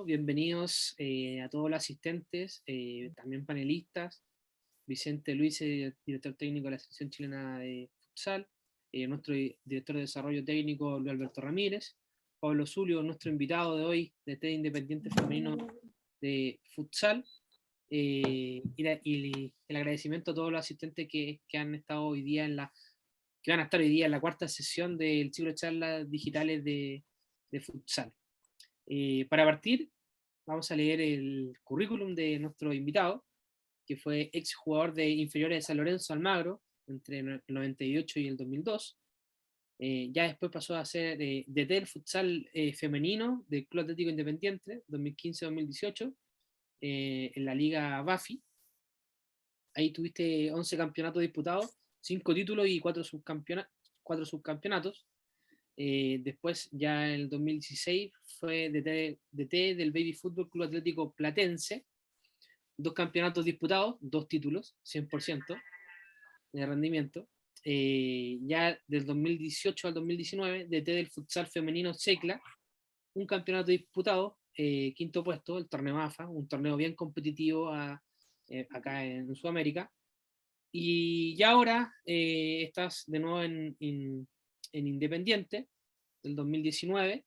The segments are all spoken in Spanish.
Bienvenidos a todos los asistentes, también panelistas, Vicente Luis, director técnico de la Selección Chilena de Futsal, nuestro director de Desarrollo Técnico, Luis Alberto Ramírez, Pablo Zulio, nuestro invitado de hoy, de TED Independiente Femenino de Futsal, y el agradecimiento a todos los asistentes que han estado hoy día que van a estar hoy día en la cuarta sesión del ciclo de charlas digitales de Futsal. Para partir, vamos a leer el currículum de nuestro invitado, que fue ex jugador de inferiores de San Lorenzo Almagro entre el 98 y el 2002. Ya después pasó a ser DT del futsal femenino del Club Atlético Independiente 2015-2018 en la Liga Bafi. Ahí tuviste 11 campeonatos disputados, 5 títulos y 4 subcampeonatos. Después, ya en el 2016, fue DT del Baby Fútbol Club Atlético Platense, 2 campeonatos disputados, 2 títulos, 100% de rendimiento. Ya del 2018 al 2019, DT del futsal femenino Secla, un campeonato disputado, quinto puesto, el torneo AFA, un torneo bien competitivo acá en Sudamérica. Y ya ahora estás de nuevo en Independiente, del 2019,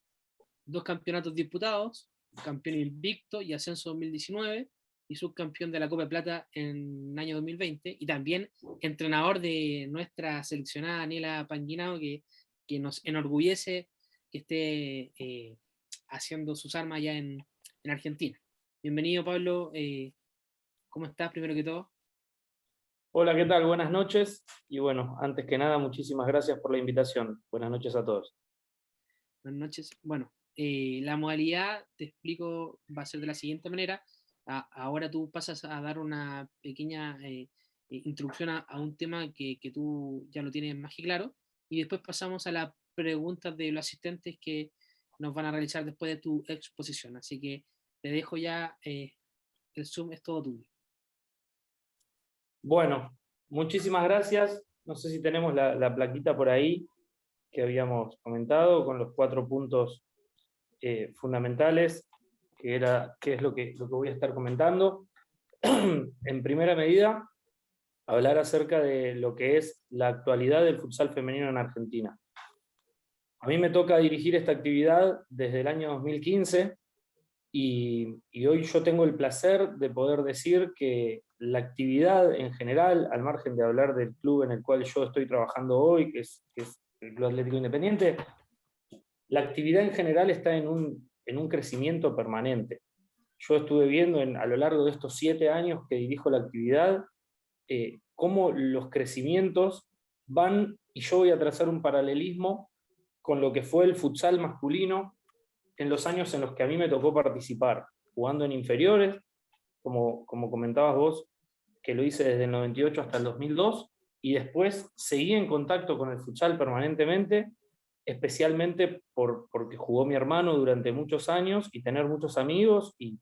2 campeonatos disputados, campeón invicto y ascenso 2019, y subcampeón de la Copa de Plata en el año 2020, y también entrenador de nuestra seleccionada Daniela Panguinao, que nos enorgullece que esté haciendo sus armas ya en Argentina. Bienvenido, Pablo. ¿Cómo estás, primero que todo? Hola, ¿qué tal? Buenas noches. Y bueno, antes que nada, muchísimas gracias por la invitación. Buenas noches a todos. Buenas noches. Bueno, la modalidad, te explico, va a ser de la siguiente manera. Ahora tú pasas a dar una pequeña introducción a un tema que tú ya lo tienes más que claro, y después pasamos a las preguntas de los asistentes que nos van a realizar después de tu exposición. Así que te dejo ya, el Zoom es todo tuyo. Bueno, muchísimas gracias. No sé si tenemos la plaquita por ahí que habíamos comentado con los 4 puntos fundamentales, que es lo que voy a estar comentando. En primera medida, hablar acerca de lo que es la actualidad del futsal femenino en Argentina. A mí me toca dirigir esta actividad desde el año 2015 y hoy yo tengo el placer de poder decir que la actividad en general, al margen de hablar del club en el cual yo estoy trabajando hoy, que es el Club Atlético Independiente, la actividad en general está en un crecimiento permanente. Yo estuve viendo a lo largo de estos 7 años que dirijo la actividad, cómo los crecimientos van, y yo voy a trazar un paralelismo con lo que fue el futsal masculino en los años en los que a mí me tocó participar, jugando en inferiores, como comentabas vos, que lo hice desde el 98 hasta el 2002, y después seguí en contacto con el futsal permanentemente, especialmente porque jugó mi hermano durante muchos años, y tener muchos amigos, y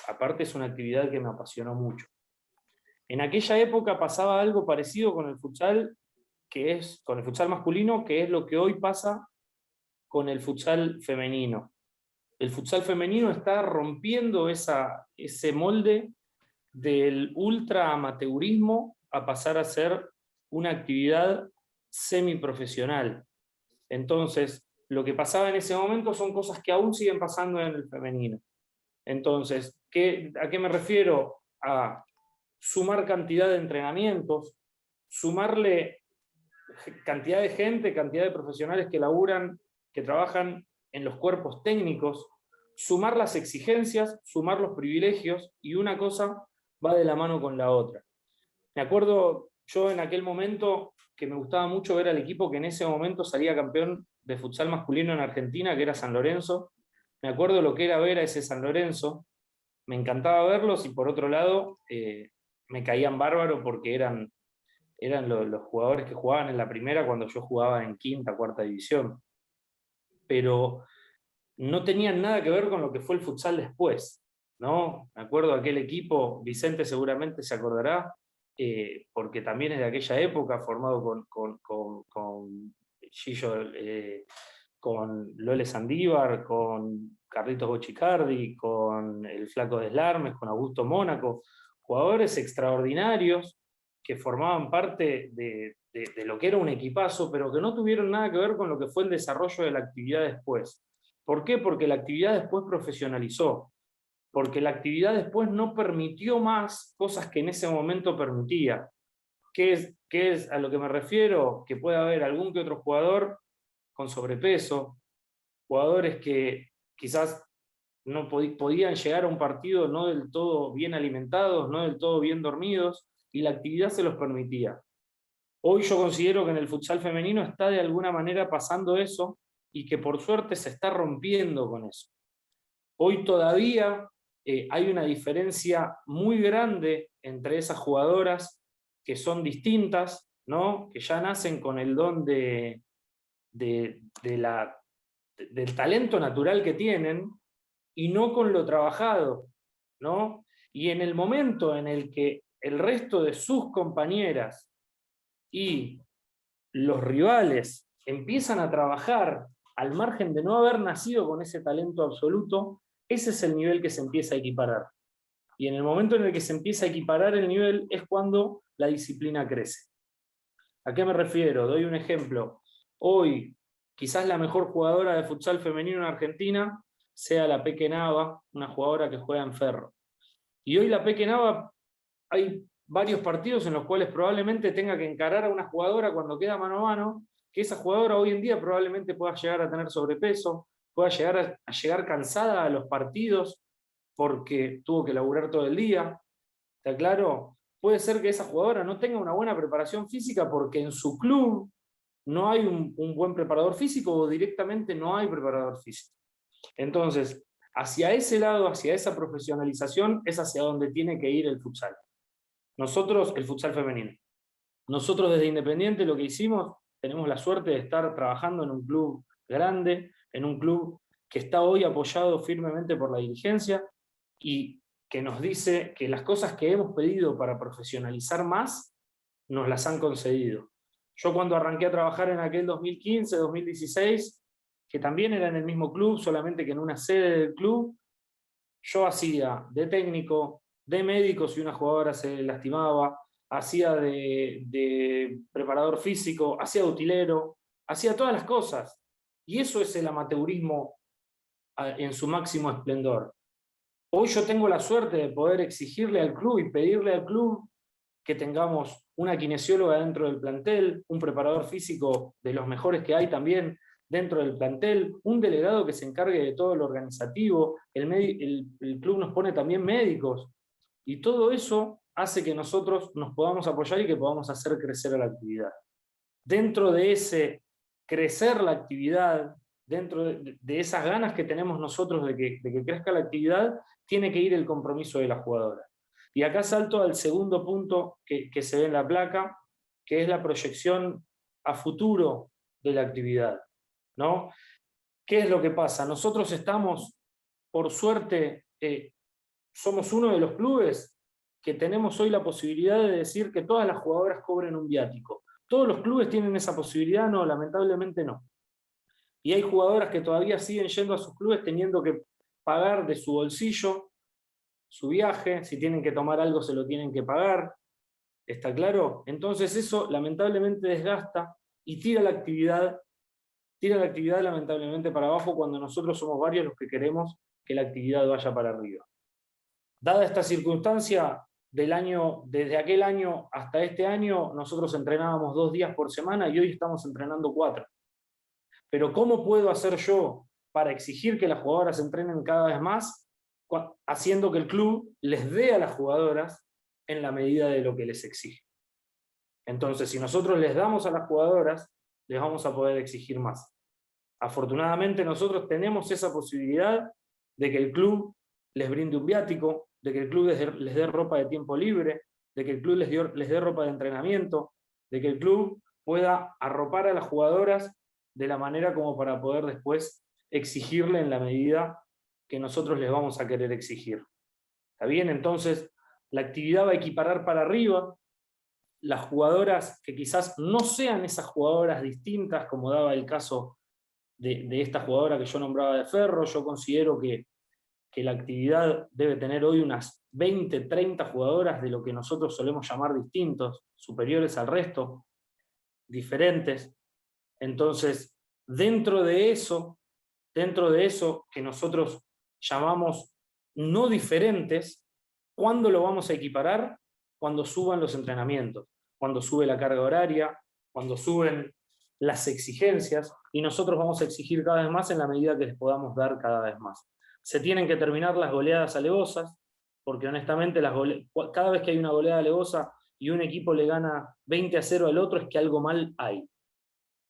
aparte es una actividad que me apasionó mucho. En aquella época pasaba algo parecido con el futsal, con el futsal masculino, que es lo que hoy pasa con el futsal femenino. El futsal femenino está rompiendo ese molde del ultra amateurismo a pasar a ser una actividad semiprofesional. Entonces, lo que pasaba en ese momento son cosas que aún siguen pasando en el femenino. Entonces, ¿a qué me refiero? A sumar cantidad de entrenamientos, sumarle cantidad de gente, cantidad de profesionales que laburan, que trabajan en los cuerpos técnicos, sumar las exigencias, sumar los privilegios, y una cosa va de la mano con la otra. Me acuerdo yo en aquel momento que me gustaba mucho ver al equipo que en ese momento salía campeón de futsal masculino en Argentina, que era San Lorenzo. Me acuerdo lo que era ver a ese San Lorenzo, me encantaba verlos, y por otro lado me caían bárbaro porque eran los jugadores que jugaban en la primera cuando yo jugaba en quinta, cuarta división. Pero no tenían nada que ver con lo que fue el futsal después, ¿no? Me acuerdo de aquel equipo, Vicente seguramente se acordará, porque también es de aquella época, formado con Gillo, con Lole Sandívar, con Carlitos Bochicardi, con el Flaco Deslarmes, con Augusto Mónaco, jugadores extraordinarios que formaban parte de lo que era un equipazo, pero que no tuvieron nada que ver con lo que fue el desarrollo de la actividad después. ¿Por qué? Porque la actividad después profesionalizó, porque la actividad después no permitió más cosas que en ese momento permitía. ¿Qué es a lo que me refiero? Que puede haber algún que otro jugador con sobrepeso, jugadores que quizás no podían llegar a un partido no del todo bien alimentados, no del todo bien dormidos, y la actividad se los permitía. Hoy yo considero que en el futsal femenino está de alguna manera pasando eso, y que por suerte se está rompiendo con eso. Hoy todavía hay una diferencia muy grande entre esas jugadoras que son distintas, ¿no? Que ya nacen con el don del talento natural que tienen, y no con lo trabajado, ¿no? Y en el momento en el que el resto de sus compañeras y los rivales empiezan a trabajar al margen de no haber nacido con ese talento absoluto, ese es el nivel que se empieza a equiparar. Y en el momento en el que se empieza a equiparar el nivel es cuando la disciplina crece. ¿A qué me refiero? Doy un ejemplo. Hoy, quizás la mejor jugadora de futsal femenino en Argentina sea la Peque Nava, una jugadora que juega en Ferro. Y hoy la Peque Nava, hay varios partidos en los cuales probablemente tenga que encarar a una jugadora cuando queda mano a mano, que esa jugadora hoy en día probablemente pueda llegar a tener sobrepeso, pueda llegar a llegar cansada a los partidos porque tuvo que laburar todo el día. ¿Está claro? Puede ser que esa jugadora no tenga una buena preparación física porque en su club no hay un buen preparador físico, o directamente no hay preparador físico. Entonces, hacia ese lado, hacia esa profesionalización, es hacia donde tiene que ir el futsal. Nosotros, el futsal femenino. Nosotros desde Independiente lo que hicimos, tenemos la suerte de estar trabajando en un club grande, en un club que está hoy apoyado firmemente por la dirigencia, y que nos dice que las cosas que hemos pedido para profesionalizar más, nos las han concedido. Yo cuando arranqué a trabajar en aquel 2015, 2016, que también era en el mismo club, solamente que en una sede del club, yo hacía de técnico, de médico si una jugadora se lastimaba, hacía de preparador físico, hacía de utilero, hacía todas las cosas. Y eso es el amateurismo en su máximo esplendor. Hoy yo tengo la suerte de poder exigirle al club y pedirle al club que tengamos una kinesióloga dentro del plantel, un preparador físico de los mejores que hay también dentro del plantel, un delegado que se encargue de todo lo organizativo, el club nos pone también médicos, y todo eso hace que nosotros nos podamos apoyar y que podamos hacer crecer a la actividad. Dentro de ese crecer la actividad, dentro de esas ganas que tenemos nosotros de que crezca la actividad, tiene que ir el compromiso de la jugadora. Y acá salto al segundo punto que se ve en la placa, que es la proyección a futuro de la actividad, ¿no? ¿Qué es lo que pasa? Nosotros estamos, por suerte, somos uno de los clubes que tenemos hoy la posibilidad de decir que todas las jugadoras cobren un viático. ¿Todos los clubes tienen esa posibilidad? No, lamentablemente no. Y hay jugadoras que todavía siguen yendo a sus clubes teniendo que pagar de su bolsillo su viaje, si tienen que tomar algo se lo tienen que pagar, ¿está claro? Entonces eso lamentablemente desgasta y tira la actividad lamentablemente para abajo, cuando nosotros somos varios los que queremos que la actividad vaya para arriba. Dada esta circunstancia, desde aquel año hasta este año, nosotros entrenábamos 2 días por semana y hoy estamos entrenando 4. Pero ¿cómo puedo hacer yo para exigir que las jugadoras entrenen cada vez más? Haciendo que el club les dé a las jugadoras en la medida de lo que les exige. Entonces, si nosotros les damos a las jugadoras, les vamos a poder exigir más. Afortunadamente nosotros tenemos esa posibilidad de que el club les brinde un viático, de que el club les dé ropa de tiempo libre, de que el club les dé ropa de entrenamiento, de que el club pueda arropar a las jugadoras de la manera como para poder después exigirle en la medida que nosotros les vamos a querer exigir. ¿Está bien? Entonces, la actividad va a equiparar para arriba. Las jugadoras que quizás no sean esas jugadoras distintas, como daba el caso de esta jugadora que yo nombraba de Ferro. Yo considero que la actividad debe tener hoy unas 20, 30 jugadoras de lo que nosotros solemos llamar distintos, superiores al resto, diferentes. Entonces, dentro de eso que nosotros llamamos no diferentes, ¿cuándo lo vamos a equiparar? Cuando suban los entrenamientos, cuando sube la carga horaria, cuando suben las exigencias, y nosotros vamos a exigir cada vez más en la medida que les podamos dar cada vez más. Se tienen que terminar las goleadas alevosas, porque honestamente cada vez que hay una goleada alevosa y un equipo le gana 20-0 al otro, es que algo mal hay.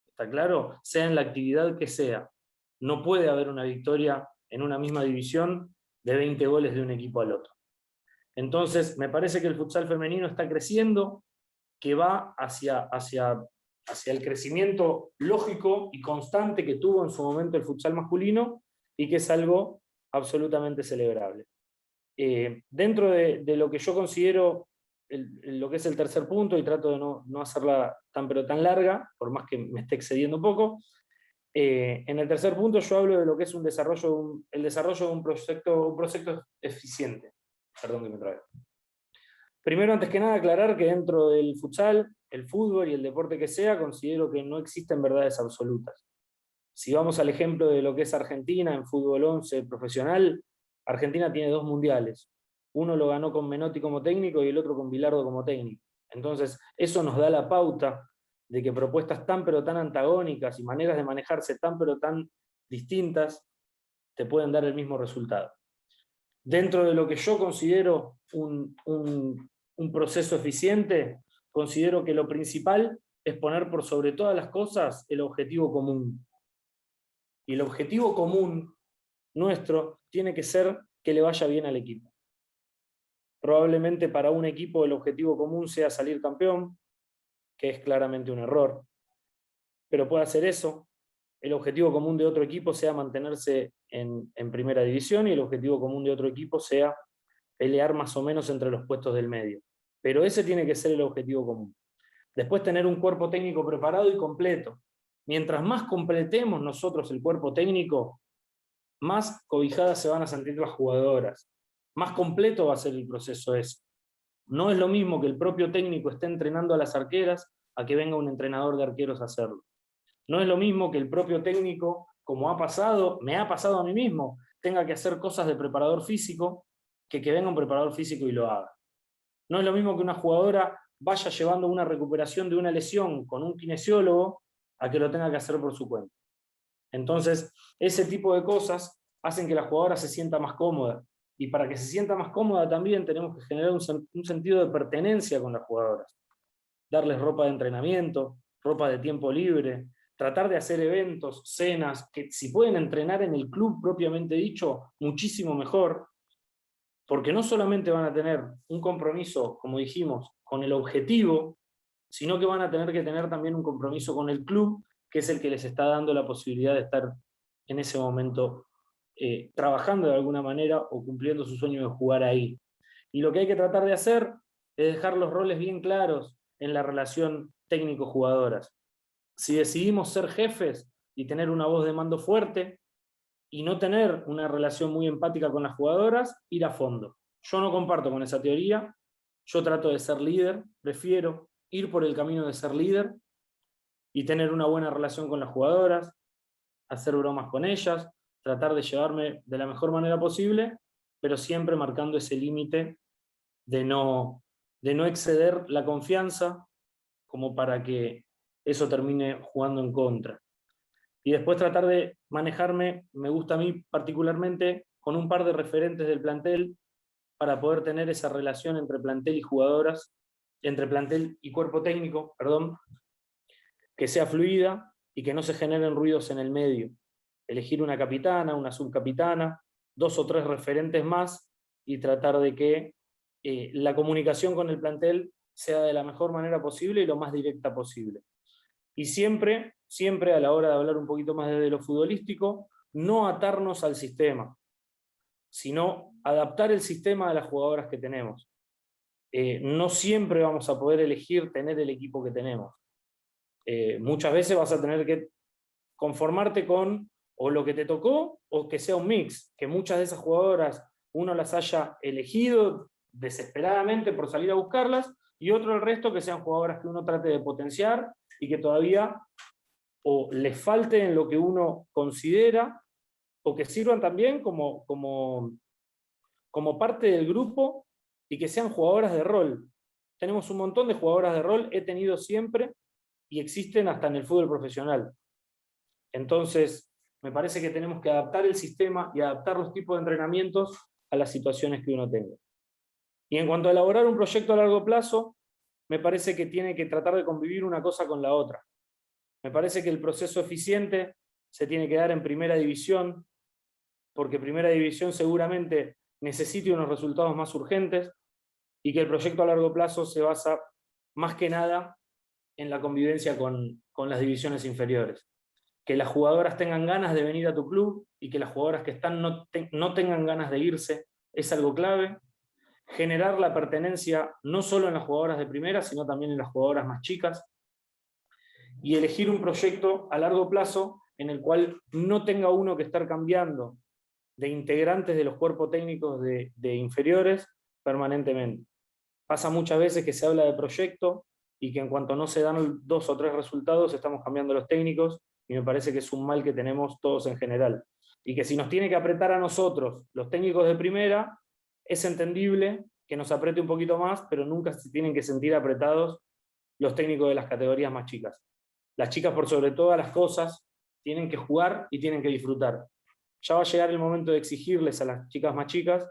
¿Está claro? Sea en la actividad que sea. No puede haber una victoria en una misma división de 20 goles de un equipo al otro. Entonces, me parece que el futsal femenino está creciendo, que va hacia el crecimiento lógico y constante que tuvo en su momento el futsal masculino, y que es algo absolutamente celebrable. Dentro de lo que yo considero lo que es el tercer punto, y trato de no hacerla pero tan larga, por más que me esté excediendo un poco, en el tercer punto yo hablo de lo que es el desarrollo de un proyecto eficiente. Perdón que me trabe. Primero, antes que nada, aclarar que dentro del futsal, el fútbol y el deporte que sea, considero que no existen verdades absolutas. Si vamos al ejemplo de lo que es Argentina en fútbol 11 profesional, Argentina tiene 2 mundiales. Uno lo ganó con Menotti como técnico y el otro con Bilardo como técnico. Entonces, eso nos da la pauta de que propuestas tan pero tan antagónicas y maneras de manejarse tan pero tan distintas te pueden dar el mismo resultado. Dentro de lo que yo considero un proceso eficiente, considero que lo principal es poner por sobre todas las cosas el objetivo común. Y el objetivo común nuestro tiene que ser que le vaya bien al equipo. Probablemente para un equipo el objetivo común sea salir campeón, que es claramente un error, pero puede hacer eso. El objetivo común de otro equipo sea mantenerse en primera división, y el objetivo común de otro equipo sea pelear más o menos entre los puestos del medio. Pero ese tiene que ser el objetivo común. Después, tener un cuerpo técnico preparado y completo. Mientras más completemos nosotros el cuerpo técnico, más cobijadas se van a sentir las jugadoras. Más completo va a ser el proceso ese. No es lo mismo que el propio técnico esté entrenando a las arqueras a que venga un entrenador de arqueros a hacerlo. No es lo mismo que el propio técnico, como me ha pasado a mí mismo, tenga que hacer cosas de preparador físico, que venga un preparador físico y lo haga. No es lo mismo que una jugadora vaya llevando una recuperación de una lesión con un kinesiólogo a que lo tenga que hacer por su cuenta. Entonces, ese tipo de cosas hacen que la jugadora se sienta más cómoda. Y para que se sienta más cómoda también tenemos que generar un sentido de pertenencia con las jugadoras. Darles ropa de entrenamiento, ropa de tiempo libre, tratar de hacer eventos, cenas, que si pueden entrenar en el club propiamente dicho, muchísimo mejor, porque no solamente van a tener un compromiso, como dijimos, con el objetivo, sino que van a tener que tener también un compromiso con el club, que es el que les está dando la posibilidad de estar en ese momento trabajando de alguna manera o cumpliendo su sueño de jugar ahí. Y lo que hay que tratar de hacer es dejar los roles bien claros en la relación técnico-jugadoras. Si decidimos ser jefes y tener una voz de mando fuerte y no tener una relación muy empática con las jugadoras, ir a fondo. Yo no comparto con esa teoría, yo trato de ser líder, prefiero ir por el camino de ser líder y tener una buena relación con las jugadoras, hacer bromas con ellas, tratar de llevarme de la mejor manera posible, pero siempre marcando ese límite de no exceder la confianza como para que eso termine jugando en contra. Y después tratar de manejarme, me gusta a mí particularmente, con un par de referentes del plantel para poder tener esa relación entre plantel y jugadoras, entre plantel y cuerpo técnico, perdón, que sea fluida y que no se generen ruidos en el medio. Elegir una capitana, una subcapitana, 2 o 3 referentes más y tratar de que la comunicación con el plantel sea de la mejor manera posible y lo más directa posible. Y siempre a la hora de hablar un poquito más desde lo futbolístico, no atarnos al sistema, sino adaptar el sistema a las jugadoras que tenemos. No siempre vamos a poder elegir tener el equipo que tenemos. Muchas veces vas a tener que conformarte con o lo que te tocó o que sea un mix, que muchas de esas jugadoras uno las haya elegido desesperadamente por salir a buscarlas, y otro el resto que sean jugadoras que uno trate de potenciar y que todavía o les falte en lo que uno considera, o que sirvan también como parte del grupo y que sean jugadoras de rol. Tenemos un montón de jugadoras de rol, he tenido siempre y existen hasta en el fútbol profesional. Entonces, me parece que tenemos que adaptar el sistema y adaptar los tipos de entrenamientos a las situaciones que uno tenga. Y en cuanto a elaborar un proyecto a largo plazo, me parece que tiene que tratar de convivir una cosa con la otra. Me parece que el proceso eficiente se tiene que dar en primera división, porque primera división seguramente necesite unos resultados más urgentes, y que el proyecto a largo plazo se basa más que nada en la convivencia con las divisiones inferiores. Que las jugadoras tengan ganas de venir a tu club y que las jugadoras que están no tengan ganas de irse es algo clave. Generar la pertenencia no solo en las jugadoras de primera, sino también en las jugadoras más chicas. Y elegir un proyecto a largo plazo en el cual no tenga uno que estar cambiando de integrantes de los cuerpos técnicos de inferiores permanentemente. Pasa muchas veces que se habla de proyecto y que en cuanto no se dan 2 o 3 resultados estamos cambiando los técnicos, y me parece que es un mal que tenemos todos en general. Y que si nos tiene que apretar a nosotros, los técnicos de primera, es entendible que nos apriete un poquito más, pero nunca se tienen que sentir apretados los técnicos de las categorías más chicas. Las chicas, por sobre todas las cosas, tienen que jugar y tienen que disfrutar. Ya va a llegar el momento de exigirles a las chicas más chicas,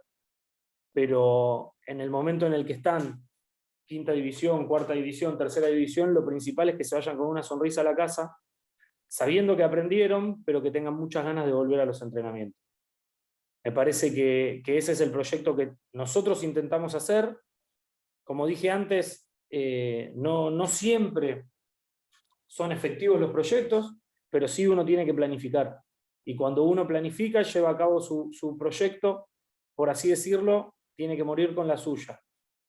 pero en el momento en el que están quinta división, cuarta división, tercera división, lo principal es que se vayan con una sonrisa a la casa, sabiendo que aprendieron, pero que tengan muchas ganas de volver a los entrenamientos. Me parece que ese es el proyecto que nosotros intentamos hacer. Como dije antes, no siempre son efectivos los proyectos, pero sí uno tiene que planificar. Y cuando uno planifica, lleva a cabo su proyecto, por así decirlo, tiene que morir con la suya.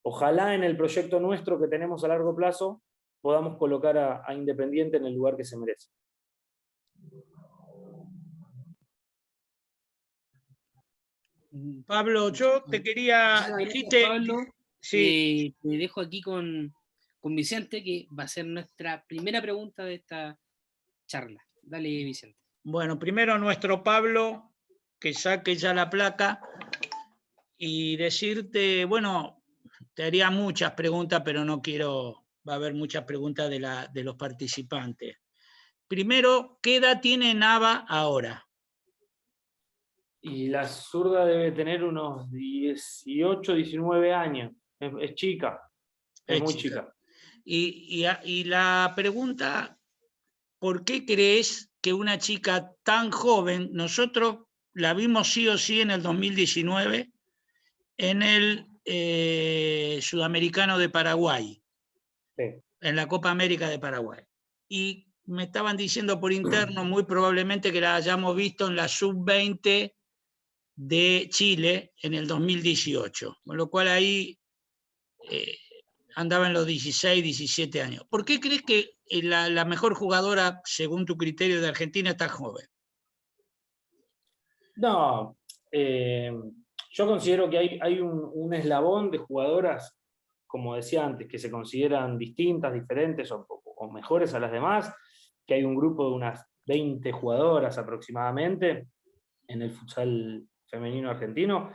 Ojalá en el proyecto nuestro que tenemos a largo plazo podamos colocar a Independiente en el lugar que se merece. Pablo, yo te quería... Pablo, Sí. te dejo aquí con Vicente, que va a ser nuestra primera pregunta de esta charla. Dale, Vicente. Bueno, primero nuestro Pablo, que saque ya la placa, y decirte, bueno, te haría muchas preguntas, pero no quiero, va a haber muchas preguntas de los participantes. Primero, ¿qué edad tiene Nava ahora? Y la zurda debe tener unos 18, 19 años. Es chica, es muy chica. Y la pregunta, ¿por qué crees que una chica tan joven, nosotros la vimos sí o sí en el 2019, en el Sudamericano de Paraguay, Sí. en la Copa América de Paraguay? Y me estaban diciendo por interno, muy probablemente que la hayamos visto en la Sub-20 de Chile en el 2018, con lo cual ahí andaba en los 16, 17 años. ¿Por qué crees que la mejor jugadora, según tu criterio, de Argentina está joven? No, yo considero que hay un eslabón de jugadoras, como decía antes, que se consideran distintas, diferentes o mejores a las demás, que hay un grupo de unas 20 jugadoras aproximadamente en el futsal femenino argentino,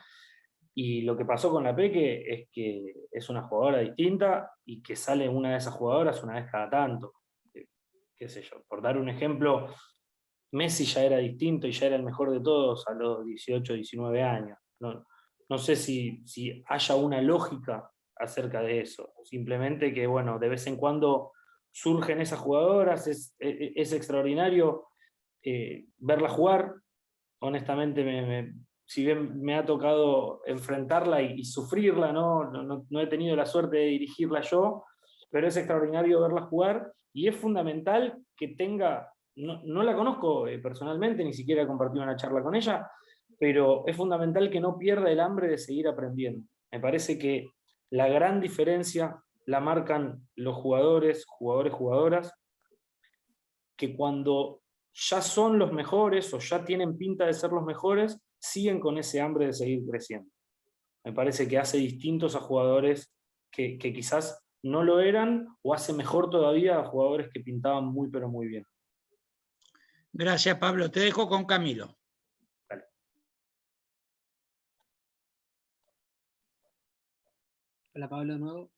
y lo que pasó con la Peque es que es una jugadora distinta y que sale una de esas jugadoras una vez cada tanto. Qué sé yo, por dar un ejemplo, Messi ya era distinto y ya era el mejor de todos a los 18, 19 años. No sé si haya una lógica acerca de eso. Simplemente que, bueno, de vez en cuando surgen esas jugadoras, es extraordinario verla jugar. Honestamente, si bien me ha tocado enfrentarla y sufrirla, no he tenido la suerte de dirigirla yo, pero es extraordinario verla jugar y es fundamental que tenga, no la conozco personalmente, ni siquiera he compartido una charla con ella, pero es fundamental que no pierda el hambre de seguir aprendiendo. Me parece que la gran diferencia la marcan los jugadores, jugadoras, que cuando ya son los mejores o ya tienen pinta de ser los mejores, siguen con ese hambre de seguir creciendo. Me parece que hace distintos a jugadores que quizás no lo eran, o hace mejor todavía a jugadores que pintaban muy pero muy bien. Gracias, Pablo. Te dejo con Camilo. Dale. Hola Pablo de nuevo.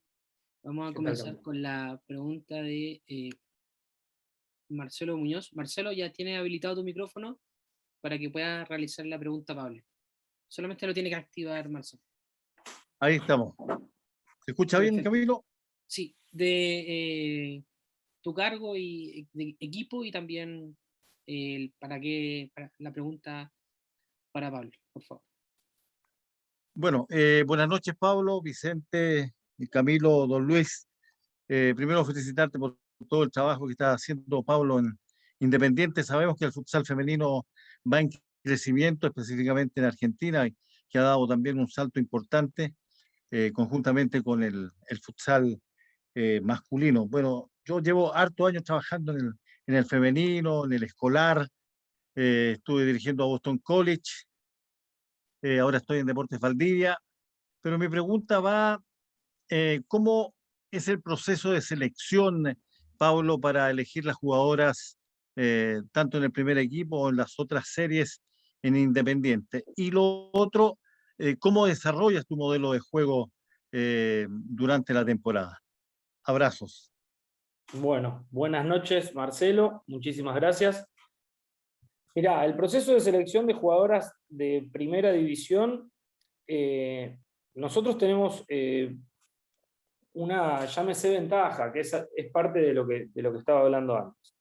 Vamos a comenzar con la pregunta de Marcelo Muñoz. Marcelo, ya tiene habilitado tu micrófono para que puedas realizar la pregunta a Pablo. Solamente lo tiene que activar, Marcelo. Ahí estamos. ¿Se escucha bien, Perfecto. Camilo? Sí, de tu cargo y de equipo, y también para la pregunta para Pablo, por favor. Bueno, buenas noches, Pablo, Vicente, y Camilo, don Luis. Primero felicitarte por todo el trabajo que está haciendo Pablo en Independiente. Sabemos que el futsal femenino va en crecimiento, específicamente en Argentina, y que ha dado también un salto importante conjuntamente con el futsal masculino. Bueno, yo llevo harto años trabajando en el femenino, en el escolar. Estuve dirigiendo a Boston College. Ahora estoy en Deportes Valdivia. Pero mi pregunta va, ¿cómo es el proceso de selección, Pablo, para elegir las jugadoras, tanto en el primer equipo o en las otras series en Independiente? Y lo otro, ¿cómo desarrollas tu modelo de juego durante la temporada? Abrazos. Bueno, buenas noches, Marcelo. Muchísimas gracias. Mirá, el proceso de selección de jugadoras de primera división, nosotros tenemos una, llámese ventaja, que es parte de lo que estaba hablando antes.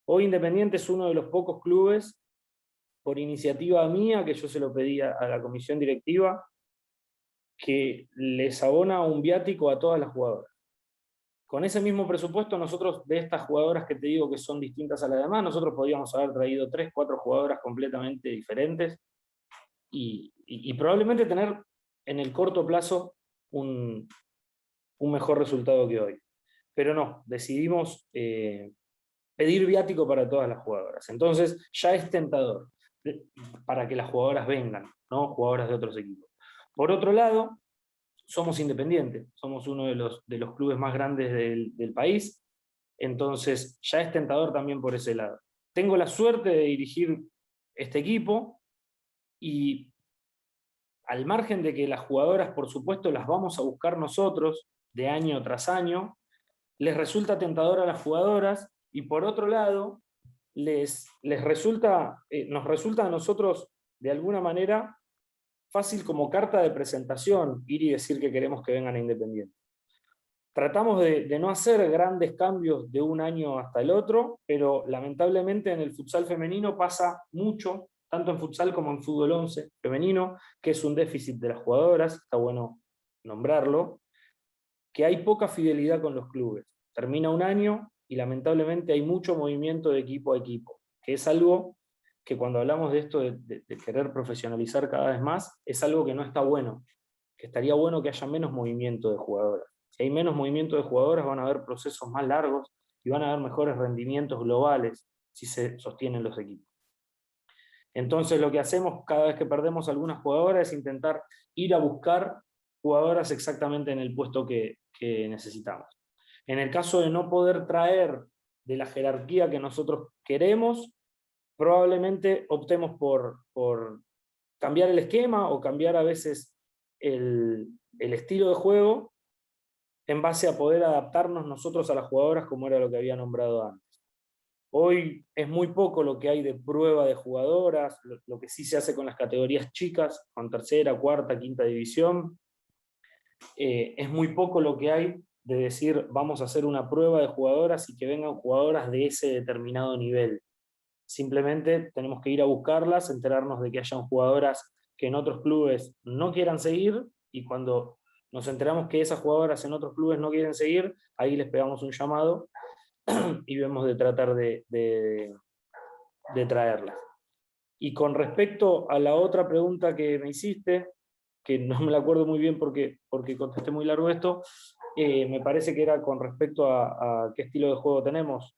Hoy Independiente es uno de los pocos clubes, por iniciativa mía, que yo se lo pedí a la comisión directiva, que les abona un viático a todas las jugadoras. Con ese mismo presupuesto, nosotros, de estas jugadoras que te digo que son distintas a las demás, nosotros podríamos haber traído 3, 4 jugadoras completamente diferentes y probablemente tener en el corto plazo un mejor resultado que hoy. Pero no, decidimos pedir viático para todas las jugadoras. Entonces ya es tentador para que las jugadoras vengan, ¿no? Jugadoras de otros equipos. Por otro lado, somos Independientes, somos uno de los clubes más grandes del país, entonces ya es tentador también por ese lado. Tengo la suerte de dirigir este equipo y al margen de que las jugadoras, por supuesto, las vamos a buscar nosotros de año tras año, les resulta tentador a las jugadoras y por otro lado, nos resulta a nosotros de alguna manera fácil como carta de presentación ir y decir que queremos que vengan a Independiente. Tratamos de no hacer grandes cambios de un año hasta el otro, pero lamentablemente en el futsal femenino pasa mucho, tanto en futsal como en fútbol 11 femenino, que es un déficit de las jugadoras, está bueno nombrarlo, que hay poca fidelidad con los clubes. Termina un año y lamentablemente hay mucho movimiento de equipo a equipo, que es algo que cuando hablamos de esto de querer profesionalizar cada vez más, es algo que no está bueno, que estaría bueno que haya menos movimiento de jugadoras. Si hay menos movimiento de jugadoras van a haber procesos más largos y van a haber mejores rendimientos globales si se sostienen los equipos. Entonces lo que hacemos cada vez que perdemos algunas jugadoras es intentar ir a buscar jugadoras exactamente en el puesto que necesitamos. En el caso de no poder traer de la jerarquía que nosotros queremos, probablemente optemos por cambiar el esquema o cambiar a veces el estilo de juego en base a poder adaptarnos nosotros a las jugadoras como era lo que había nombrado antes. Hoy es muy poco lo que hay de prueba de jugadoras, lo que sí se hace con las categorías chicas, con tercera, cuarta, quinta división. Es muy poco lo que hay de decir vamos a hacer una prueba de jugadoras y que vengan jugadoras de ese determinado nivel. Simplemente tenemos que ir a buscarlas, enterarnos de que hayan jugadoras que en otros clubes no quieran seguir, y cuando nos enteramos que esas jugadoras en otros clubes no quieren seguir, ahí les pegamos un llamado y vemos de tratar de traerlas. Y con respecto a la otra pregunta que me hiciste, que no me la acuerdo muy bien porque contesté muy largo esto, me parece que era con respecto a qué estilo de juego tenemos.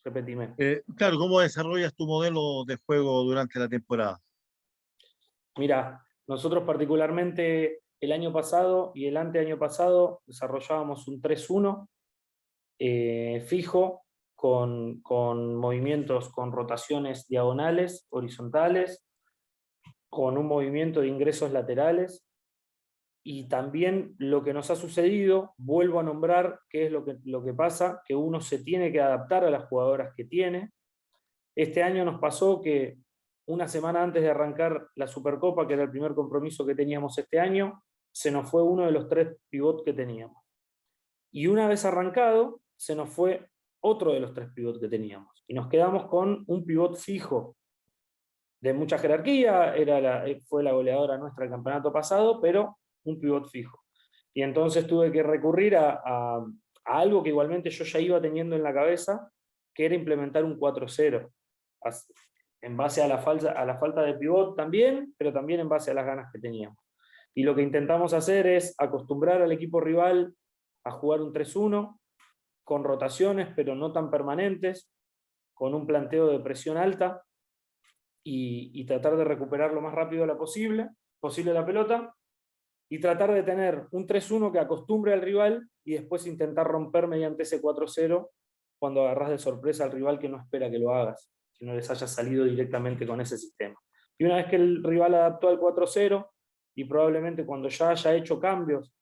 Repetime. Claro, ¿cómo desarrollas tu modelo de juego durante la temporada? Mira, nosotros particularmente el año pasado y el anteaño pasado desarrollábamos un 3-1 fijo con movimientos, con rotaciones diagonales, horizontales, con un movimiento de ingresos laterales. Y también lo que nos ha sucedido, vuelvo a nombrar qué es lo que pasa, que uno se tiene que adaptar a las jugadoras que tiene. Este año nos pasó que una semana antes de arrancar la Supercopa, que era el primer compromiso que teníamos este año, se nos fue uno de los 3 pivots que teníamos. Y una vez arrancado, se nos fue otro de los 3 pivots que teníamos. Y nos quedamos con un pivot fijo de mucha jerarquía, fue la goleadora nuestra del campeonato pasado, pero un pivot fijo. Y entonces tuve que recurrir a algo que igualmente yo ya iba teniendo en la cabeza, que era implementar un 4-0, en base a la falta de pivot también, pero también en base a las ganas que teníamos. Y lo que intentamos hacer es acostumbrar al equipo rival a jugar un 3-1, con rotaciones, pero no tan permanentes, con un planteo de presión alta, y tratar de recuperar lo más rápido posible la pelota, y tratar de tener un 3-1 que acostumbre al rival, y después intentar romper mediante ese 4-0 cuando agarrás de sorpresa al rival que no espera que lo hagas, que no les haya salido directamente con ese sistema. Y una vez que el rival adaptó al 4-0, y probablemente cuando ya haya hecho cambios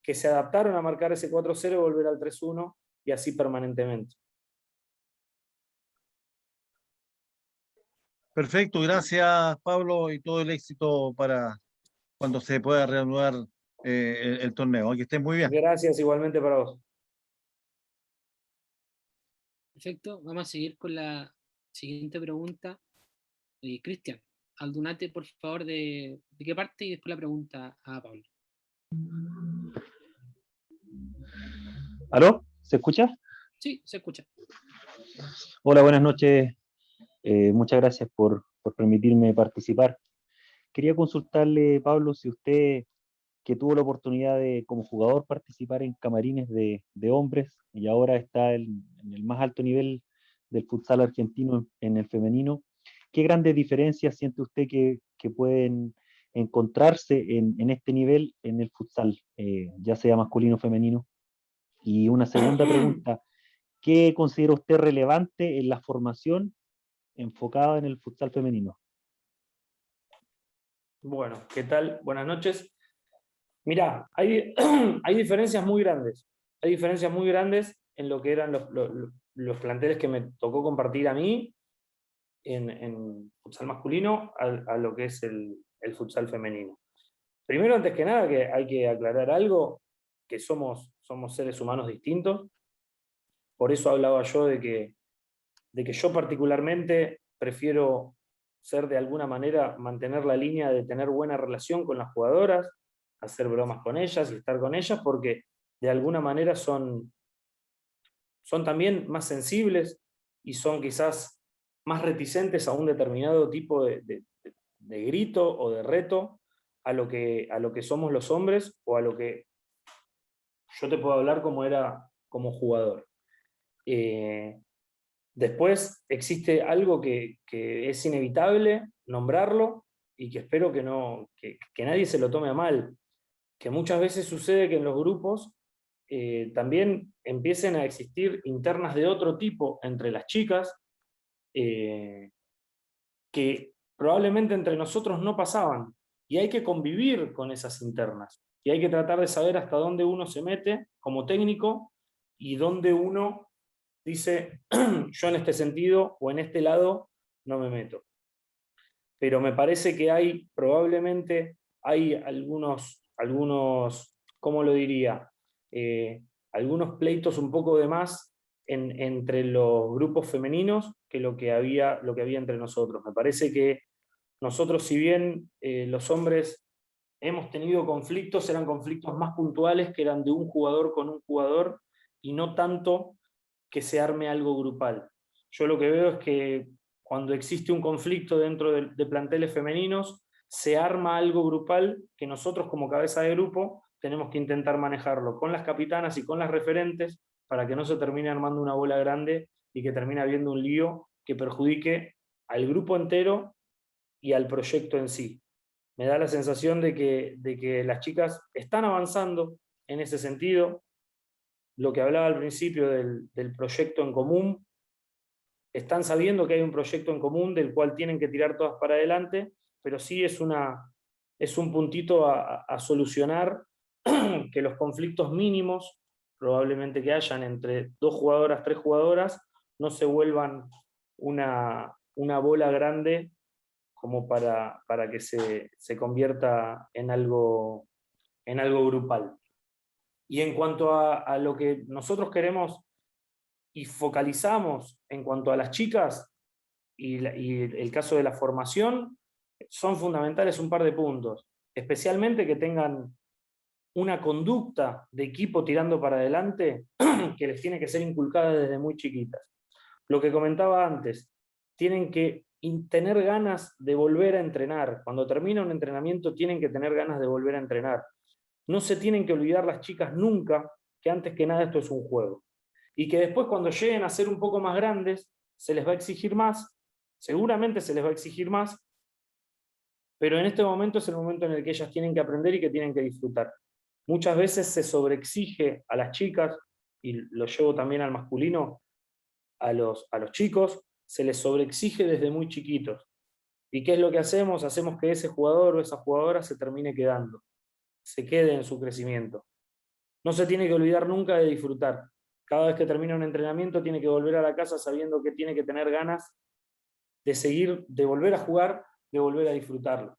que se adaptaron a marcar ese 4-0, volver al 3-1, y así permanentemente. Perfecto, gracias Pablo, y todo el éxito para cuando se pueda reanudar el torneo. Que estés muy bien. Gracias igualmente para vos. Perfecto, vamos a seguir con la siguiente pregunta. Cristian, Aldunate, por favor, de qué parte, y después la pregunta a Pablo. ¿Aló? ¿Se escucha? Sí, se escucha. Hola, buenas noches. Muchas gracias por permitirme participar. Quería consultarle, Pablo, si usted, que tuvo la oportunidad de, como jugador, participar en camarines de hombres y ahora está en el más alto nivel del futsal argentino en el femenino, ¿qué grandes diferencias siente usted que pueden encontrarse en este nivel en el futsal, ya sea masculino o femenino? Y una segunda pregunta, ¿qué considera usted relevante en la formación enfocada en el futsal femenino? Bueno, ¿qué tal? Buenas noches. Mirá, hay diferencias muy grandes. Hay diferencias muy grandes en lo que eran los planteles que me tocó compartir a mí en futsal masculino a lo que es el futsal femenino. Primero, antes que nada, que hay que aclarar algo, que somos seres humanos distintos. Por eso hablaba yo de que yo particularmente prefiero ser de alguna manera, mantener la línea de tener buena relación con las jugadoras, hacer bromas con ellas y estar con ellas, porque de alguna manera son también más sensibles y son quizás más reticentes a un determinado tipo de grito o de reto a lo que somos los hombres, o a lo que yo te puedo hablar como era como jugador. Después existe algo que es inevitable nombrarlo, y que espero que nadie se lo tome a mal, que muchas veces sucede que en los grupos también empiecen a existir internas de otro tipo entre las chicas, que probablemente entre nosotros no pasaban, y hay que convivir con esas internas, y hay que tratar de saber hasta dónde uno se mete como técnico, y dónde uno dice, yo en este sentido o en este lado no me meto. Pero me parece que probablemente hay algunos, ¿cómo lo diría? Algunos pleitos un poco de más entre los grupos femeninos que lo que había entre nosotros. Me parece que nosotros, si bien los hombres hemos tenido conflictos, eran conflictos más puntuales, que eran de un jugador con un jugador, y no tanto que se arme algo grupal. Yo lo que veo es que cuando existe un conflicto dentro de planteles femeninos, se arma algo grupal que nosotros, como cabeza de grupo, tenemos que intentar manejarlo con las capitanas y con las referentes, para que no se termine armando una bola grande y que termina habiendo un lío que perjudique al grupo entero y al proyecto en sí. Me da la sensación de que las chicas están avanzando en ese sentido. Lo que hablaba al principio del proyecto en común, están sabiendo que hay un proyecto en común del cual tienen que tirar todas para adelante, pero sí es un puntito a solucionar, que los conflictos mínimos, probablemente que hayan entre 2 jugadoras, 3 jugadoras, no se vuelvan una bola grande como para que se convierta en algo grupal. Y en cuanto a lo que nosotros queremos y focalizamos en cuanto a las chicas y el caso de la formación, son fundamentales un par de puntos, especialmente que tengan una conducta de equipo tirando para adelante que les tiene que ser inculcada desde muy chiquitas. Lo que comentaba antes, tienen que tener ganas de volver a entrenar. Cuando termina un entrenamiento tienen que tener ganas de volver a entrenar. No se tienen que olvidar las chicas nunca que antes que nada esto es un juego. Y que después cuando lleguen a ser un poco más grandes, se les va a exigir más, seguramente se les va a exigir más, pero en este momento es el momento en el que ellas tienen que aprender y que tienen que disfrutar. Muchas veces se sobreexige a las chicas, y lo llevo también al masculino, a los chicos, se les sobreexige desde muy chiquitos. ¿Y qué es lo que hacemos? Hacemos que ese jugador o esa jugadora se termine quedando, se quede en su crecimiento. No se tiene que olvidar nunca de disfrutar. Cada vez que termina un entrenamiento tiene que volver a la casa sabiendo que tiene que tener ganas de seguir, de volver a jugar, de volver a disfrutarlo.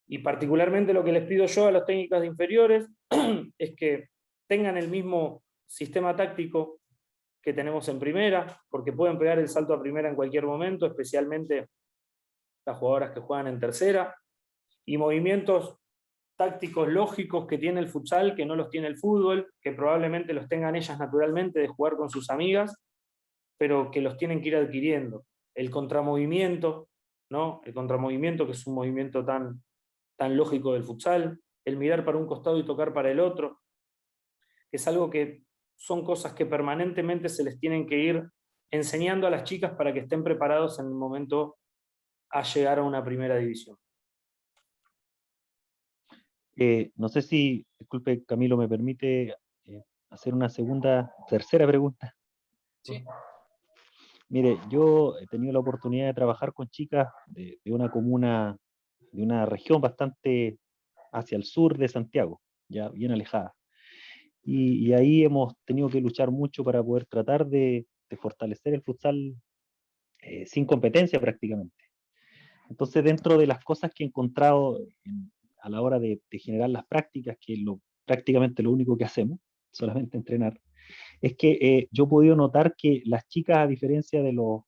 Y particularmente lo que les pido yo a las técnicas de inferiores es que tengan el mismo sistema táctico que tenemos en primera, porque pueden pegar el salto a primera en cualquier momento, especialmente las jugadoras que juegan en tercera, y movimientos tácticos lógicos que tiene el futsal, que no los tiene el fútbol, que probablemente los tengan ellas naturalmente de jugar con sus amigas, pero que los tienen que ir adquiriendo. El contramovimiento, ¿no? El contramovimiento, que es un movimiento tan lógico del futsal, el mirar para un costado y tocar para el otro, es algo que son cosas que permanentemente se les tienen que ir enseñando a las chicas para que estén preparados en el momento a llegar a una primera división. No sé si, disculpe Camilo, me permite hacer una tercera pregunta. Sí. Mire, yo he tenido la oportunidad de trabajar con chicas de una comuna, de una región bastante hacia el sur de Santiago, ya bien alejada. Y ahí hemos tenido que luchar mucho para poder tratar de fortalecer el futsal sin competencia prácticamente. Entonces, dentro de las cosas que he encontrado a la hora de generar las prácticas, que es prácticamente lo único que hacemos, solamente entrenar, es que yo he podido notar que las chicas, a diferencia de los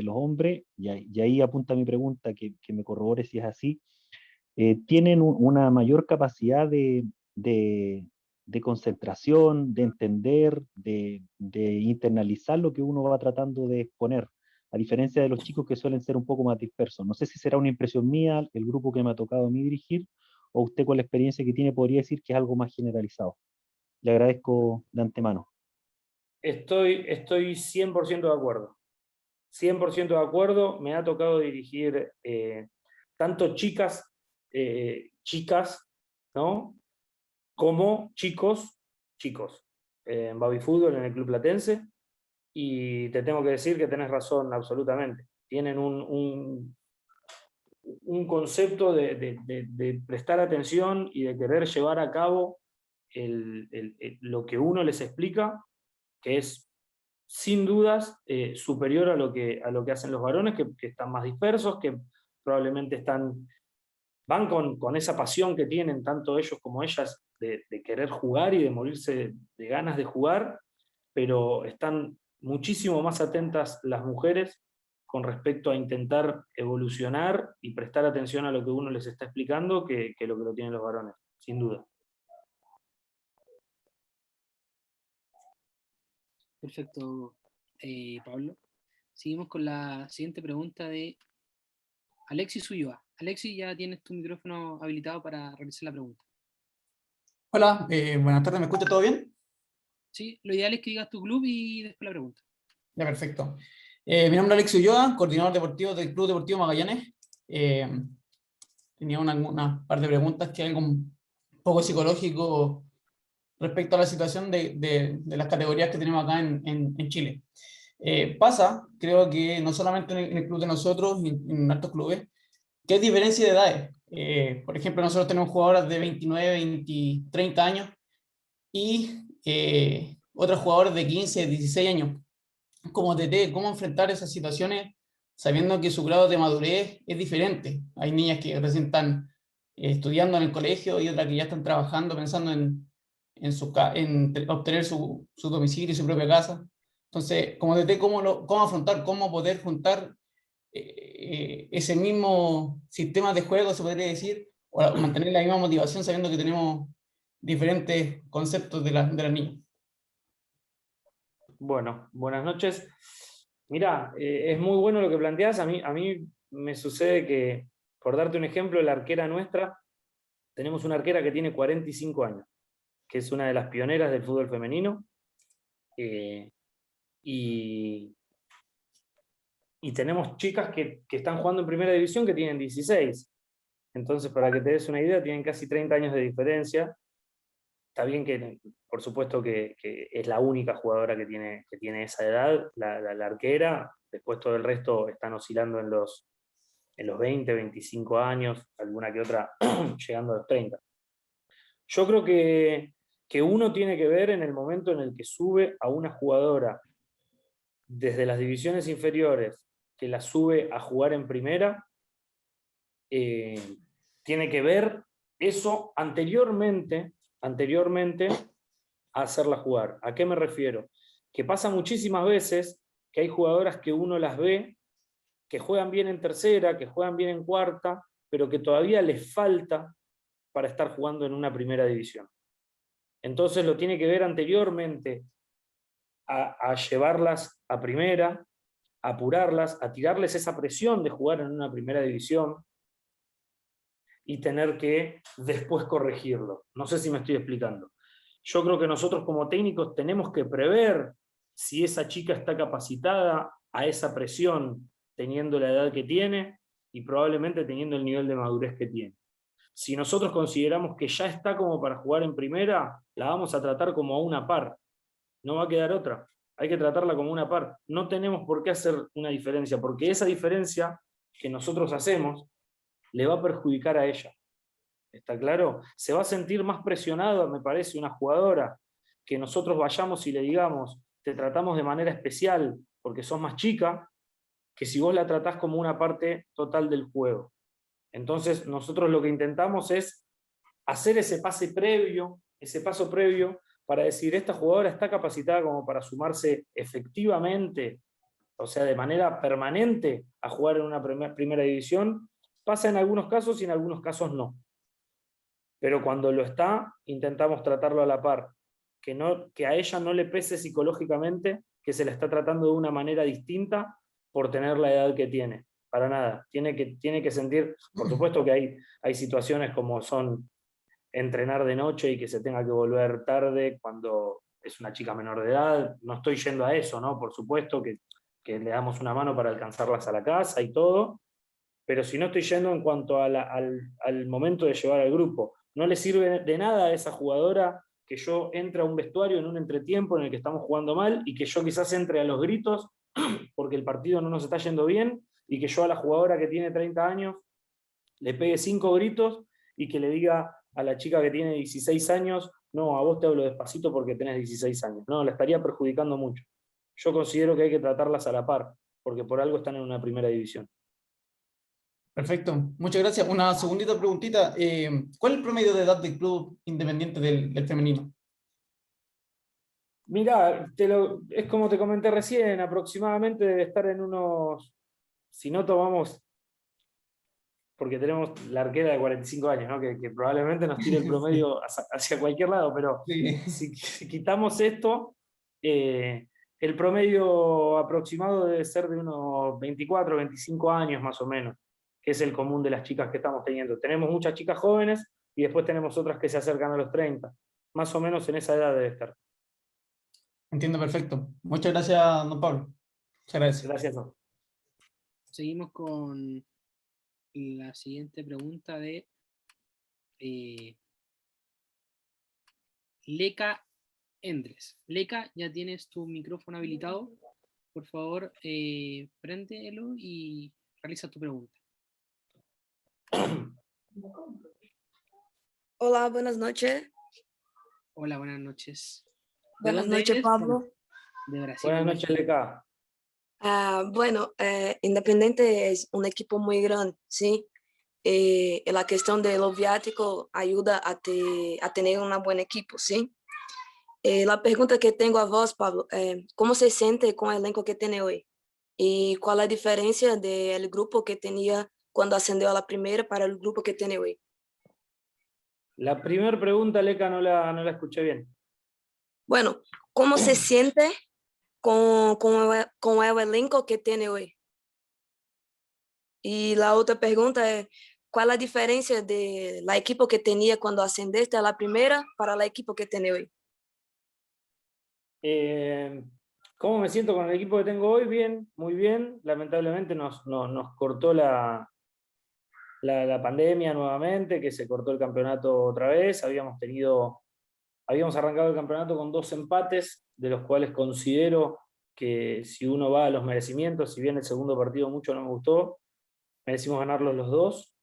hombres, y ahí apunta mi pregunta, que me corrobore si es así, tienen una mayor capacidad de concentración, de entender, de internalizar lo que uno va tratando de exponer, a diferencia de los chicos que suelen ser un poco más dispersos. No sé si será una impresión mía, el grupo que me ha tocado a mí dirigir, o usted con la experiencia que tiene podría decir que es algo más generalizado. Le agradezco de antemano. Estoy 100% de acuerdo. 100% de acuerdo. Me ha tocado dirigir tanto chicas, ¿no? Como chicos en Baby Fútbol, en el Club Platense, y te tengo que decir que tenés razón absolutamente. Tienen un concepto de prestar atención y de querer llevar a cabo lo que uno les explica, que es sin dudas superior a lo que hacen los varones, que están más dispersos, que probablemente van con esa pasión que tienen tanto ellos como ellas de querer jugar y de morirse de ganas de jugar, pero están muchísimo más atentas las mujeres con respecto a intentar evolucionar y prestar atención a lo que uno les está explicando que lo tienen los varones, sin duda. Perfecto, Pablo. Seguimos con la siguiente pregunta de Alexis Ulloa. Alexis, ya tienes tu micrófono habilitado para realizar la pregunta. Hola, buenas tardes, ¿me escucha todo bien? Sí, lo ideal es que digas tu club y después la pregunta. Ya, perfecto. Mi nombre es Alex Ulloa, coordinador deportivo del Club Deportivo Magallanes. Tenía una par de preguntas que algo un poco psicológico respecto a la situación de las categorías que tenemos acá en Chile. Pasa, creo que no solamente en el club de nosotros, en otros clubes, que hay diferencia de edades. Por ejemplo, nosotros tenemos jugadoras de 29, 20, 30 años y otros jugadores de 15, 16 años. Como TT, ¿cómo enfrentar esas situaciones sabiendo que su grado de madurez es diferente? Hay niñas que recién están estudiando en el colegio y otras que ya están trabajando pensando en obtener su domicilio y su propia casa. Entonces, como TT, ¿cómo afrontar, cómo poder juntar ese mismo sistema de juego, se podría decir, o mantener la misma motivación sabiendo que tenemos diferentes conceptos de las niñas? Bueno, buenas noches. Mirá, es muy bueno lo que planteás. A mí me sucede que, por darte un ejemplo, la arquera nuestra, tenemos una arquera que tiene 45 años, que es una de las pioneras del fútbol femenino. Y tenemos chicas que están jugando en primera división que tienen 16. Entonces, para que te des una idea, tienen casi 30 años de diferencia. Está bien que, por supuesto, que es la única jugadora que tiene esa edad, la arquera. Después todo el resto están oscilando en los 20, 25 años, alguna que otra llegando a los 30. Yo creo que uno tiene que ver en el momento en el que sube a una jugadora desde las divisiones inferiores, que la sube a jugar en primera, tiene que ver eso anteriormente a hacerla jugar. ¿A qué me refiero? Que pasa muchísimas veces que hay jugadoras que uno las ve, que juegan bien en tercera, que juegan bien en cuarta, pero que todavía les falta para estar jugando en una primera división. Entonces lo tiene que ver anteriormente a llevarlas a primera, a apurarlas, a tirarles esa presión de jugar en una primera división y tener que después corregirlo. No sé si me estoy explicando. Yo creo que nosotros como técnicos tenemos que prever si esa chica está capacitada a esa presión teniendo la edad que tiene y probablemente teniendo el nivel de madurez que tiene. Si nosotros consideramos que ya está como para jugar en primera, la vamos a tratar como a una par. No va a quedar otra. Hay que tratarla como una par. No tenemos por qué hacer una diferencia, porque esa diferencia que nosotros hacemos le va a perjudicar a ella. ¿Está claro? Se va a sentir más presionada, me parece, una jugadora, que nosotros vayamos y le digamos, te tratamos de manera especial porque sos más chica, que si vos la tratás como una parte total del juego. Entonces, nosotros lo que intentamos es hacer ese paso previo, para decir, esta jugadora está capacitada como para sumarse efectivamente, o sea, de manera permanente, a jugar en una primera división. Pasa en algunos casos y en algunos casos no. Pero cuando lo está, intentamos tratarlo a la par. Que a ella no le pese psicológicamente que se la está tratando de una manera distinta por tener la edad que tiene. Para nada. Tiene que sentir, por supuesto que hay situaciones como son entrenar de noche y que se tenga que volver tarde cuando es una chica menor de edad. No estoy yendo a eso, ¿no? Por supuesto que le damos una mano para alcanzarlas a la casa y todo, pero si no estoy yendo en cuanto al momento de llevar al grupo. No le sirve de nada a esa jugadora que yo entre a un vestuario en un entretiempo en el que estamos jugando mal y que yo quizás entre a los gritos porque el partido no nos está yendo bien y que yo a la jugadora que tiene 30 años le pegue 5 gritos y que le diga a la chica que tiene 16 años, no, a vos te hablo despacito porque tenés 16 años. No, la estaría perjudicando mucho. Yo considero que hay que tratarlas a la par, porque por algo están en una primera división. Perfecto, muchas gracias. Una segundita preguntita. ¿Cuál es el promedio de edad del club independiente del femenino? Mirá, es como te comenté recién, aproximadamente debe estar en unos, si no tomamos, porque tenemos la arquera de 45 años, ¿no? que probablemente nos tire el promedio hacia cualquier lado, pero Sí. si quitamos esto, el promedio aproximado debe ser de unos 24, 25 años más o menos, que es el común de las chicas que estamos teniendo. Tenemos muchas chicas jóvenes y después tenemos otras que se acercan a los 30. Más o menos en esa edad debe estar. Entiendo perfecto. Muchas gracias, don Pablo. Muchas gracias. Gracias. Seguimos con la siguiente pregunta de Leca Endres. Leca, ya tienes tu micrófono habilitado. Por favor, préndelo y realiza tu pregunta. Hola, buenas noches. Hola, buenas noches. ¿De Buenas dónde noches, eres? Pablo. De Brasil. Buenas me noches, imagino. Leca. Bueno, Independiente es un equipo muy grande, ¿sí? La cuestión de los viáticos ayuda a tener un buen equipo, ¿sí? La pregunta que tengo a vos, Pablo, ¿cómo se siente con el elenco que tiene hoy? ¿Y cuál es la diferencia del grupo que tenía cuando ascendió a la primera para el grupo que tiene hoy? La primera pregunta, Leca, no la escuché bien. Bueno, ¿cómo se siente con el elenco que tiene hoy? Y la otra pregunta es, ¿cuál es la diferencia de la equipo que tenía cuando ascendiste a la primera para la equipo que tiene hoy? ¿Cómo me siento con el equipo que tengo hoy? Bien, muy bien. Lamentablemente nos cortó la pandemia nuevamente, que se cortó el campeonato otra vez. Habíamos arrancado el campeonato con 2 empates, de los cuales considero que si uno va a los merecimientos, si bien el segundo partido mucho no me gustó, merecimos ganarlos los 2.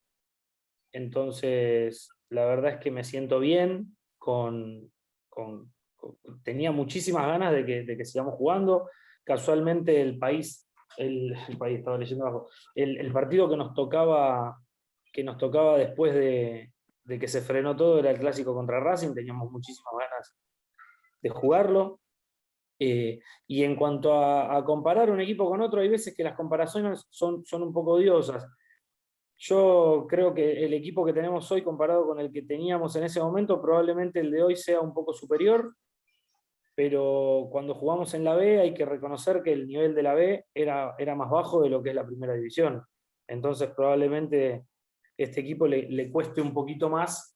Entonces, la verdad es que me siento bien, tenía muchísimas ganas de que sigamos jugando. Casualmente el país, estaba leyendo abajo, el partido que nos tocaba después de que se frenó todo era el clásico contra Racing, teníamos muchísimas ganas de jugarlo. Y en cuanto a comparar un equipo con otro, hay veces que las comparaciones son un poco odiosas. Yo creo que el equipo que tenemos hoy comparado con el que teníamos en ese momento, probablemente el de hoy sea un poco superior, pero cuando jugamos en la B hay que reconocer que el nivel de la B era más bajo de lo que es la primera división. Entonces probablemente este equipo le cueste un poquito más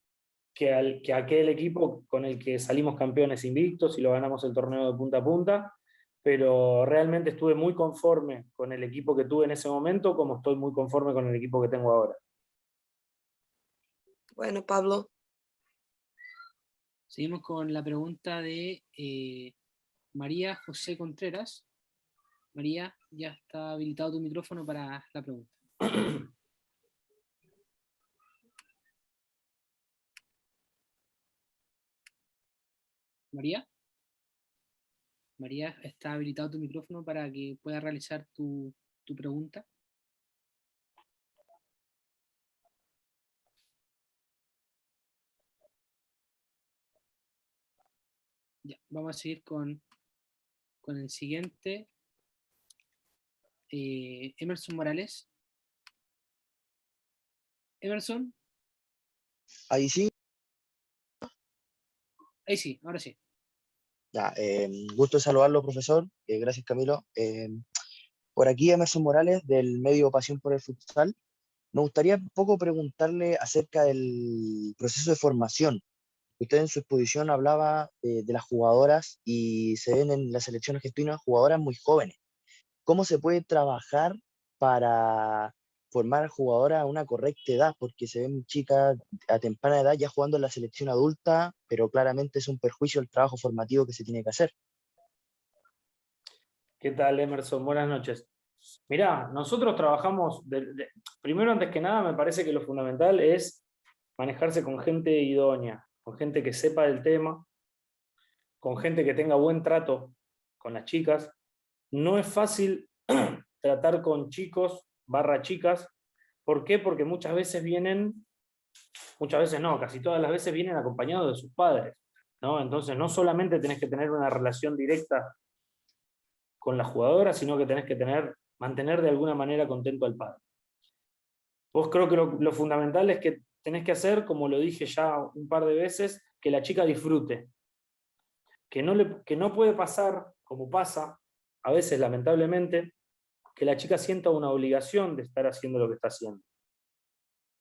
que aquel equipo con el que salimos campeones invictos y lo ganamos el torneo de punta a punta, pero realmente estuve muy conforme con el equipo que tuve en ese momento, como estoy muy conforme con el equipo que tengo ahora. Bueno, Pablo, Seguimos con la pregunta de María José Contreras. María, ya está habilitado tu micrófono para la pregunta. María. María, está habilitado tu micrófono para que puedas realizar tu pregunta. Ya, vamos a seguir con el siguiente. Emerson Morales. Emerson, Ahí sí, ahí sí, ahora sí. ya, gusto de saludarlo, profesor. Gracias, Camilo. Por aquí, Emerson Morales, del medio Pasión por el Futsal. Me gustaría un poco preguntarle acerca del proceso de formación. Usted en su exposición hablaba de las jugadoras y se ven en la selección argentina jugadoras muy jóvenes. ¿Cómo se puede trabajar para formar jugadoras a una correcta edad? Porque se ven chicas a temprana edad ya jugando en la selección adulta, pero claramente es un perjuicio el trabajo formativo que se tiene que hacer. ¿Qué tal, Emerson? Buenas noches. Mirá, nosotros trabajamos, primero, antes que nada, me parece que lo fundamental es manejarse con gente idónea, con gente que sepa del tema, con gente que tenga buen trato con las chicas. No es fácil tratar con chicos / chicas. ¿Por qué? Porque muchas veces no, casi todas las veces vienen acompañados de sus padres, ¿no? Entonces no solamente tenés que tener una relación directa con la jugadora, sino que tenés que mantener de alguna manera contento al padre. Vos creo que lo fundamental es que tenés que hacer, como lo dije ya un par de veces, que la chica disfrute. Que no puede pasar, como pasa, a veces lamentablemente, que la chica sienta una obligación de estar haciendo lo que está haciendo.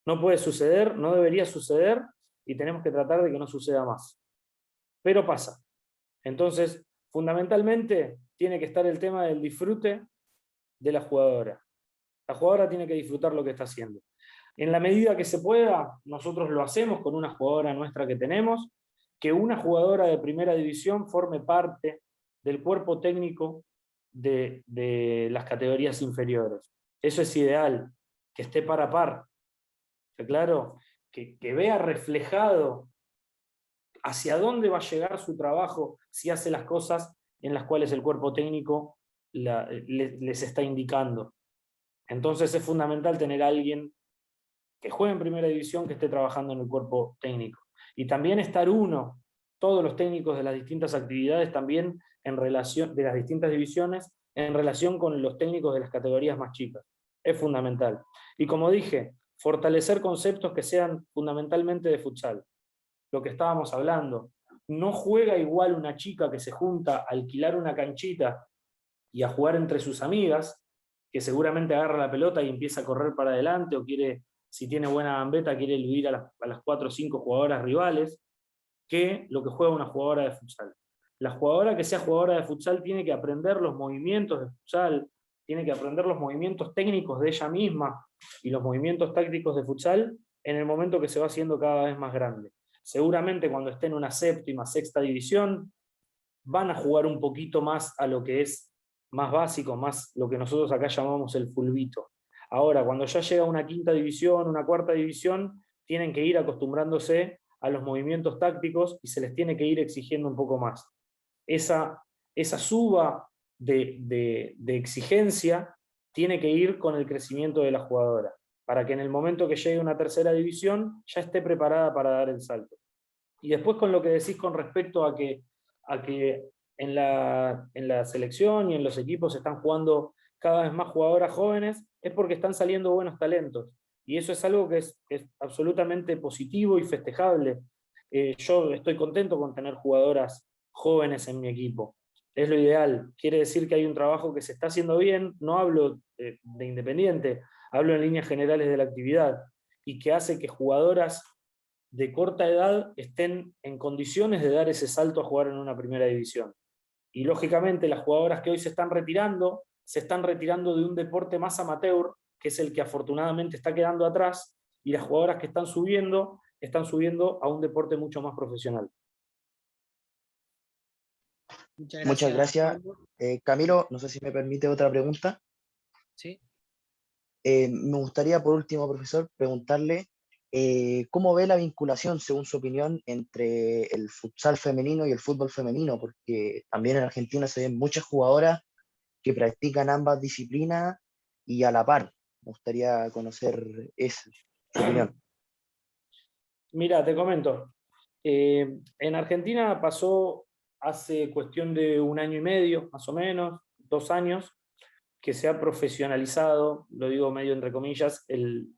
No puede suceder, no debería suceder, y tenemos que tratar de que no suceda más. Pero pasa. Entonces, fundamentalmente, tiene que estar el tema del disfrute de la jugadora. La jugadora tiene que disfrutar lo que está haciendo. En la medida que se pueda, nosotros lo hacemos con una jugadora nuestra que tenemos, que una jugadora de primera división forme parte del cuerpo técnico de las categorías inferiores. Eso es ideal, que esté par a par. ¿Está claro? Que vea reflejado hacia dónde va a llegar su trabajo si hace las cosas en las cuales el cuerpo técnico les está indicando. Entonces es fundamental tener a alguien que juegue en primera división, que esté trabajando en el cuerpo técnico. Y también estar todos los técnicos de las distintas actividades también en relación, de las distintas divisiones, en relación con los técnicos de las categorías más chicas. Es fundamental. Y como dije, fortalecer conceptos que sean fundamentalmente de futsal. Lo que estábamos hablando. No juega igual una chica que se junta a alquilar una canchita y a jugar entre sus amigas, que seguramente agarra la pelota y empieza a correr para adelante, o quiere, si tiene buena gambeta, quiere eludir a las 4 o 5 jugadoras rivales, que lo que juega una jugadora de futsal. La jugadora que sea jugadora de futsal tiene que aprender los movimientos de futsal, tiene que aprender los movimientos técnicos de ella misma y los movimientos tácticos de futsal en el momento que se va haciendo cada vez más grande. Seguramente cuando esté en una séptima, sexta división, van a jugar un poquito más a lo que es más básico, más lo que nosotros acá llamamos el fulbito. Ahora, cuando ya llega una quinta división, una cuarta división, tienen que ir acostumbrándose a los movimientos tácticos y se les tiene que ir exigiendo un poco más. Esa suba de exigencia tiene que ir con el crecimiento de la jugadora, para que en el momento que llegue a una tercera división ya esté preparada para dar el salto. Y después con lo que decís con respecto a que en la selección y en los equipos están jugando cada vez más jugadoras jóvenes, es porque están saliendo buenos talentos. Y eso es algo que es absolutamente positivo y festejable. Yo estoy contento con tener jugadoras jóvenes en mi equipo. Es lo ideal. Quiere decir que hay un trabajo que se está haciendo bien. No hablo de Independiente, hablo en líneas generales de la actividad, y que hace que jugadoras de corta edad estén en condiciones de dar ese salto a jugar en una primera división. Y lógicamente las jugadoras que hoy se están retirando de un deporte más amateur, que es el que afortunadamente está quedando atrás, y las jugadoras que están subiendo a un deporte mucho más profesional. Muchas gracias. Camilo, no sé si me permite otra pregunta. Sí. Me gustaría, por último, profesor, preguntarle cómo ve la vinculación, según su opinión, entre el futsal femenino y el fútbol femenino, porque también en Argentina se ven muchas jugadoras que practican ambas disciplinas y a la par. Me gustaría conocer su opinión. Mira, te comento. En Argentina pasó hace cuestión de 1 año y medio, más o menos, 2 años, que se ha profesionalizado, lo digo medio entre comillas, el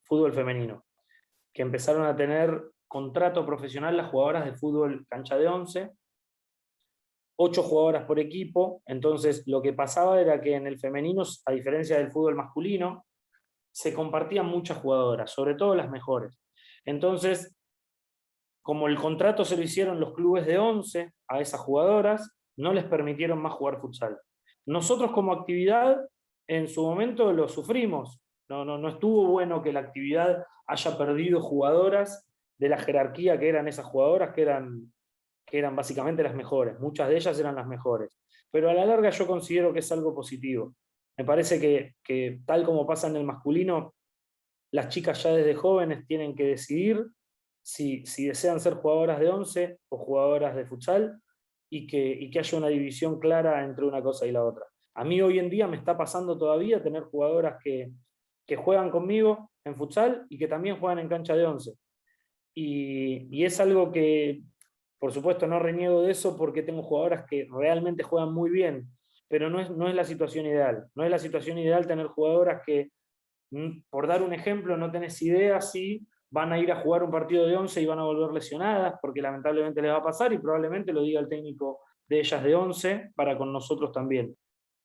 fútbol femenino, que empezaron a tener contrato profesional las jugadoras de fútbol cancha de 11, 8 jugadoras por equipo. Entonces lo que pasaba era que en el femenino, a diferencia del fútbol masculino, se compartían muchas jugadoras, sobre todo las mejores. Entonces, como el contrato se lo hicieron los clubes de 11 a esas jugadoras, no les permitieron más jugar futsal. Nosotros como actividad, en su momento lo sufrimos. No estuvo bueno que la actividad haya perdido jugadoras de la jerarquía que eran esas jugadoras, que eran básicamente las mejores. Muchas de ellas eran las mejores. Pero a la larga yo considero que es algo positivo. Me parece que tal como pasa en el masculino, las chicas ya desde jóvenes tienen que decidir si desean ser jugadoras de 11 o jugadoras de futsal, y que haya una división clara entre una cosa y la otra. A mí hoy en día me está pasando todavía tener jugadoras que juegan conmigo en futsal y que también juegan en cancha de 11. Y es algo que, por supuesto, no reniego de eso, porque tengo jugadoras que realmente juegan muy bien, pero no es la situación ideal. No es la situación ideal tener jugadoras que, por dar un ejemplo, no tenés idea si van a ir a jugar un partido de 11 y van a volver lesionadas, porque lamentablemente les va a pasar, y probablemente lo diga el técnico de ellas de 11 para con nosotros también.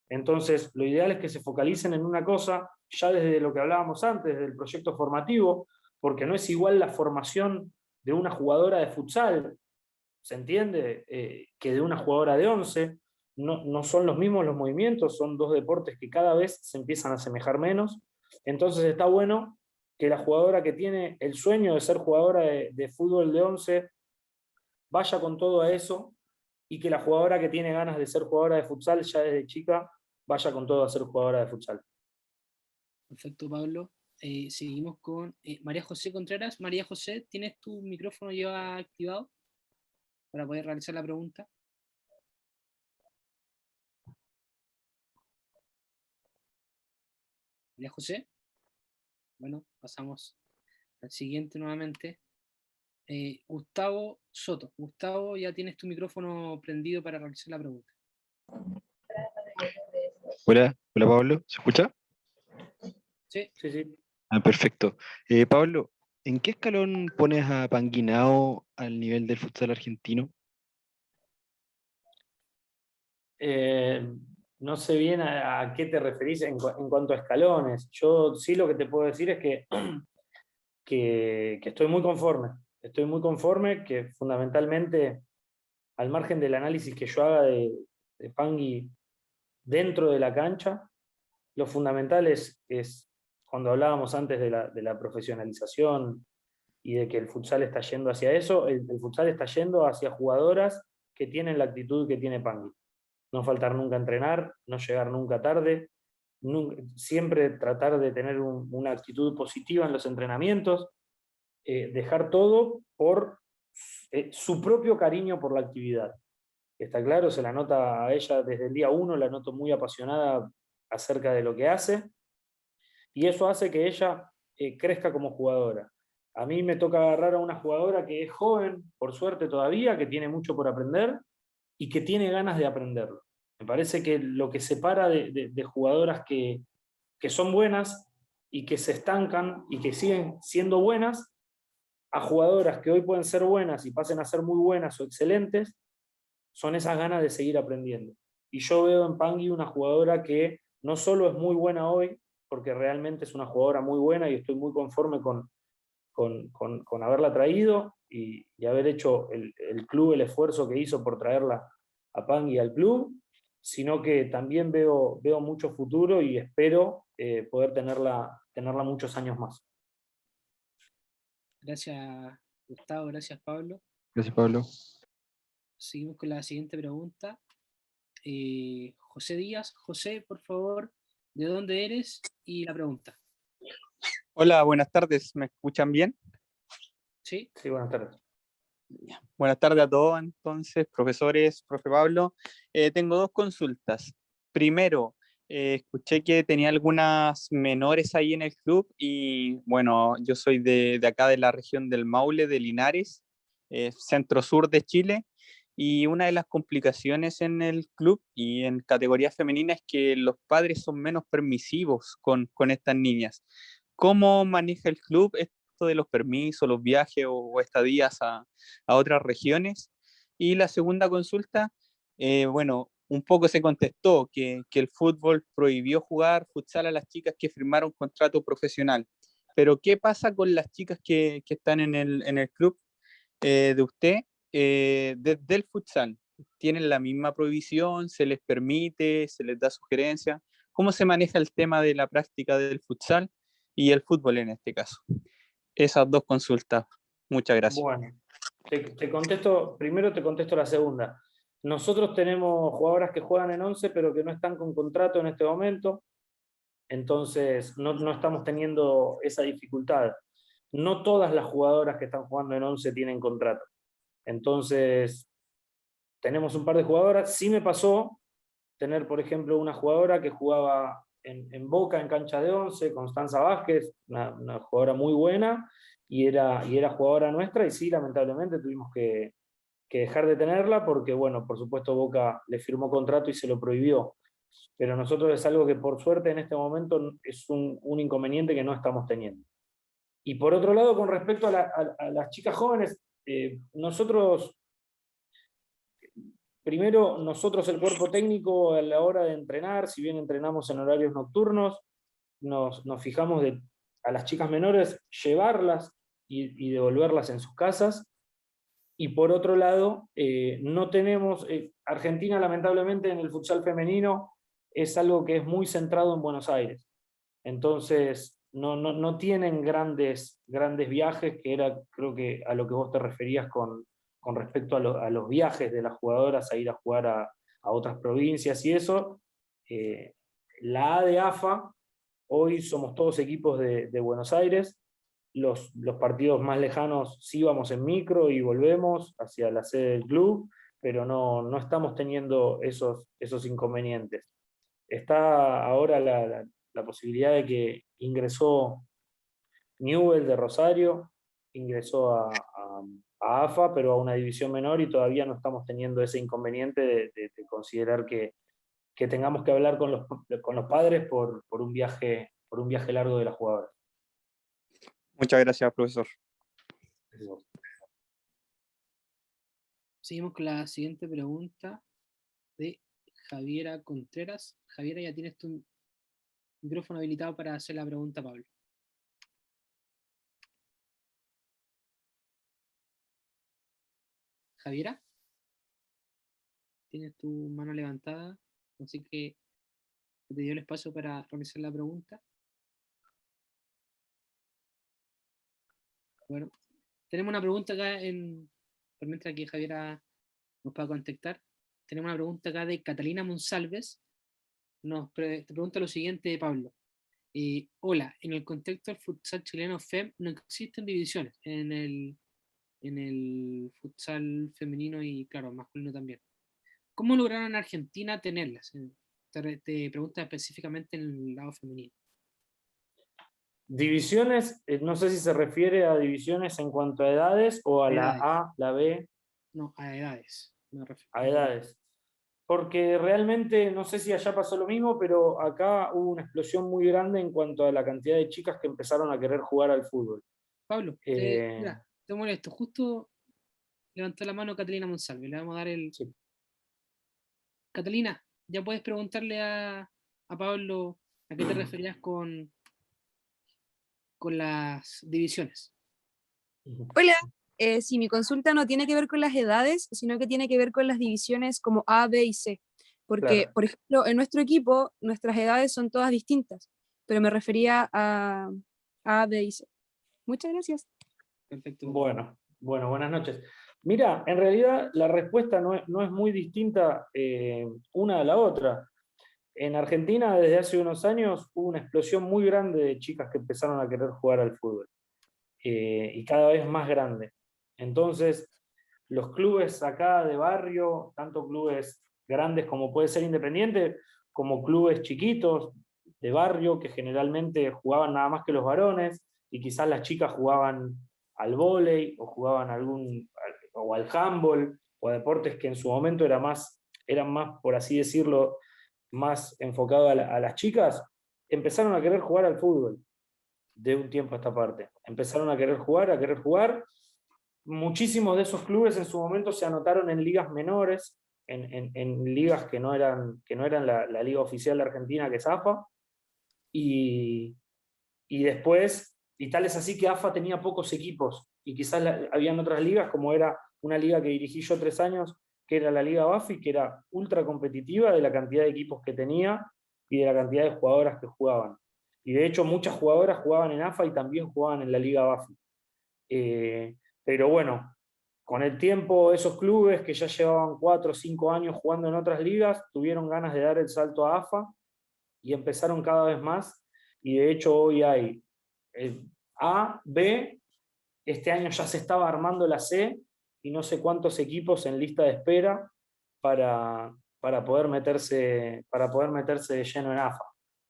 Entonces, lo ideal es que se focalicen en una cosa, ya desde lo que hablábamos antes, del proyecto formativo, porque no es igual la formación de una jugadora de futsal, ¿se entiende?, que de una jugadora de 11. no son los mismos los movimientos, son dos deportes que cada vez se empiezan a asemejar menos. Entonces está bueno que la jugadora que tiene el sueño de ser jugadora de fútbol de 11 vaya con todo a eso, y que la jugadora que tiene ganas de ser jugadora de futsal ya desde chica vaya con todo a ser jugadora de futsal. Perfecto, Pablo. Seguimos con María José Contreras. María José, ¿tienes tu micrófono ya activado para poder realizar la pregunta? María José. Bueno, pasamos al siguiente nuevamente. Gustavo Soto. Gustavo, ya tienes tu micrófono prendido para realizar la pregunta. Hola, hola Pablo, ¿se escucha? Sí. Sí, sí. Perfecto. Pablo, ¿en qué escalón pones a Panguinao al nivel del futsal argentino? No sé bien a qué te referís en cuanto a escalones. Yo sí lo que te puedo decir es que estoy muy conforme. Estoy muy conforme que fundamentalmente, al margen del análisis que yo haga de Pangui dentro de la cancha, lo fundamental es cuando hablábamos antes de la profesionalización y de que el futsal está yendo hacia eso, el futsal está yendo hacia jugadoras que tienen la actitud que tiene Pangui. No faltar nunca a entrenar, no llegar nunca tarde, siempre tratar de tener una actitud positiva en los entrenamientos, dejar todo por su propio cariño por la actividad. Está claro, se la nota a ella desde el día 1, la noto muy apasionada acerca de lo que hace, y eso hace que ella crezca como jugadora. A mí me toca agarrar a una jugadora que es joven, por suerte todavía, que tiene mucho por aprender y que tiene ganas de aprenderlo. Me parece que lo que separa de jugadoras que son buenas y que se estancan y que siguen siendo buenas, a jugadoras que hoy pueden ser buenas y pasen a ser muy buenas o excelentes, son esas ganas de seguir aprendiendo. Y yo veo en Pangui una jugadora que no solo es muy buena hoy, porque realmente es una jugadora muy buena y estoy muy conforme con haberla traído y haber hecho el club el esfuerzo que hizo por traerla a Pangui al club, sino que también veo mucho futuro y espero poder tenerla muchos años más. Gracias, Gustavo. Gracias, Pablo. Gracias, Pablo. Seguimos con la siguiente pregunta. José Díaz. José, por favor, ¿de dónde eres? Y la pregunta. Hola, buenas tardes. ¿Me escuchan bien? Sí. Sí, buenas tardes. Buenas tardes a todos, entonces, profesores, profe Pablo. Tengo dos consultas. Primero, escuché que tenía algunas menores ahí en el club y bueno, yo soy de acá de la región del Maule, de Linares, centro-sur de Chile, y una de las complicaciones en el club y en categoría femenina es que los padres son menos permisivos con estas niñas. ¿Cómo maneja el club esto de los permisos, los viajes o estadías a otras regiones? Y la segunda consulta, bueno, un poco se contestó que el fútbol prohibió jugar futsal a las chicas que firmaron contrato profesional. Pero ¿qué pasa con las chicas que están en el club de usted, del futsal? ¿Tienen la misma prohibición? ¿Se les permite? ¿Se les da sugerencia? ¿Cómo se maneja el tema de la práctica del futsal y el fútbol en este caso? Esas dos consultas. Muchas gracias. Bueno, primero te contesto la segunda. Nosotros tenemos jugadoras que juegan en 11, pero que no están con contrato en este momento, entonces no estamos teniendo esa dificultad. No todas las jugadoras que están jugando en 11 tienen contrato. Entonces, tenemos un par de jugadoras. Sí me pasó tener, por ejemplo, una jugadora que jugaba en Boca, en cancha de 11, Constanza Vázquez, una jugadora muy buena, y era jugadora nuestra, y sí, lamentablemente tuvimos que dejar de tenerla porque, bueno, por supuesto Boca le firmó contrato y se lo prohibió. Pero nosotros es algo que por suerte en este momento es un inconveniente que no estamos teniendo. Y por otro lado, con respecto a las chicas jóvenes, nosotros, primero, el cuerpo técnico a la hora de entrenar, si bien entrenamos en horarios nocturnos, nos fijamos a las chicas menores llevarlas y devolverlas en sus casas. Y por otro lado, no tenemos, Argentina lamentablemente en el futsal femenino es algo que es muy centrado en Buenos Aires. Entonces, no tienen grandes viajes, que era creo que a lo que vos te referías con respecto a los viajes de las jugadoras a ir a jugar a otras provincias y eso. La A de AFA, hoy somos todos equipos de Buenos Aires. Los partidos más lejanos sí vamos en micro y volvemos hacia la sede del club, pero no estamos teniendo esos inconvenientes. Está ahora la posibilidad de que ingresó Newell de Rosario, ingresó a AFA, pero a una división menor, y todavía no estamos teniendo ese inconveniente de considerar que tengamos que hablar con los padres por un viaje largo de la jugadora. Muchas gracias, profesor. Seguimos con la siguiente pregunta de Javiera Contreras. Javiera, ya tienes tu micrófono habilitado para hacer la pregunta, Pablo. Javiera, tienes tu mano levantada, así que te dio el espacio para realizar la pregunta. Bueno, tenemos una pregunta acá por mientras que Javiera nos pueda contactar. Tenemos una pregunta acá de Catalina Monsalves. Te pregunta lo siguiente, Pablo. Hola, en el contexto del futsal chileno FEM no existen divisiones en el futsal femenino y, claro, masculino también. ¿Cómo lograron en Argentina tenerlas? Te pregunta específicamente en el lado femenino. Divisiones, no sé si se refiere a divisiones en cuanto a edades o a la A, la B. No, a edades. A edades. Porque realmente, no sé si allá pasó lo mismo, pero acá hubo una explosión muy grande en cuanto a la cantidad de chicas que empezaron a querer jugar al fútbol. Pablo, mira, te molesto. Justo levantó la mano Catalina Monsalve. Le vamos a dar el... Sí. Catalina, ya puedes preguntarle a Pablo a qué te referías con las divisiones. Hola, sí, mi consulta no tiene que ver con las edades, sino que tiene que ver con las divisiones como A, B y C. Porque, Claro. por ejemplo, en nuestro equipo, nuestras edades son todas distintas, pero me refería a A, B y C. Muchas gracias. Perfecto. Bueno, buenas noches. Mira, en realidad la respuesta no es muy distinta una a la otra. En Argentina, desde hace unos años, hubo una explosión muy grande de chicas que empezaron a querer jugar al fútbol. Y cada vez más grande. Entonces, los clubes acá de barrio, tanto clubes grandes como puede ser Independiente, como clubes chiquitos de barrio que generalmente jugaban nada más que los varones, y quizás las chicas jugaban al vóley o jugaban o al handball, o a deportes que en su momento eran más, por así decirlo, más enfocado a las chicas, empezaron a querer jugar al fútbol de un tiempo a esta parte. Empezaron a querer jugar. Muchísimos de esos clubes en su momento se anotaron en ligas menores, en ligas que no eran la liga oficial de Argentina, que es AFA, y después, y tal es así que AFA tenía pocos equipos, y quizás habían otras ligas, como era una liga que dirigí yo 3 años, que era la Liga Bafi, que era ultra competitiva de la cantidad de equipos que tenía y de la cantidad de jugadoras que jugaban. Y de hecho muchas jugadoras jugaban en AFA y también jugaban en la Liga Bafi. Pero bueno, con el tiempo esos clubes que ya llevaban 4 o 5 años jugando en otras ligas, tuvieron ganas de dar el salto a AFA y empezaron cada vez más. Y de hecho hoy hay A, B, este año ya se estaba armando la C, y no sé cuántos equipos en lista de espera para poder meterse de lleno en AFA.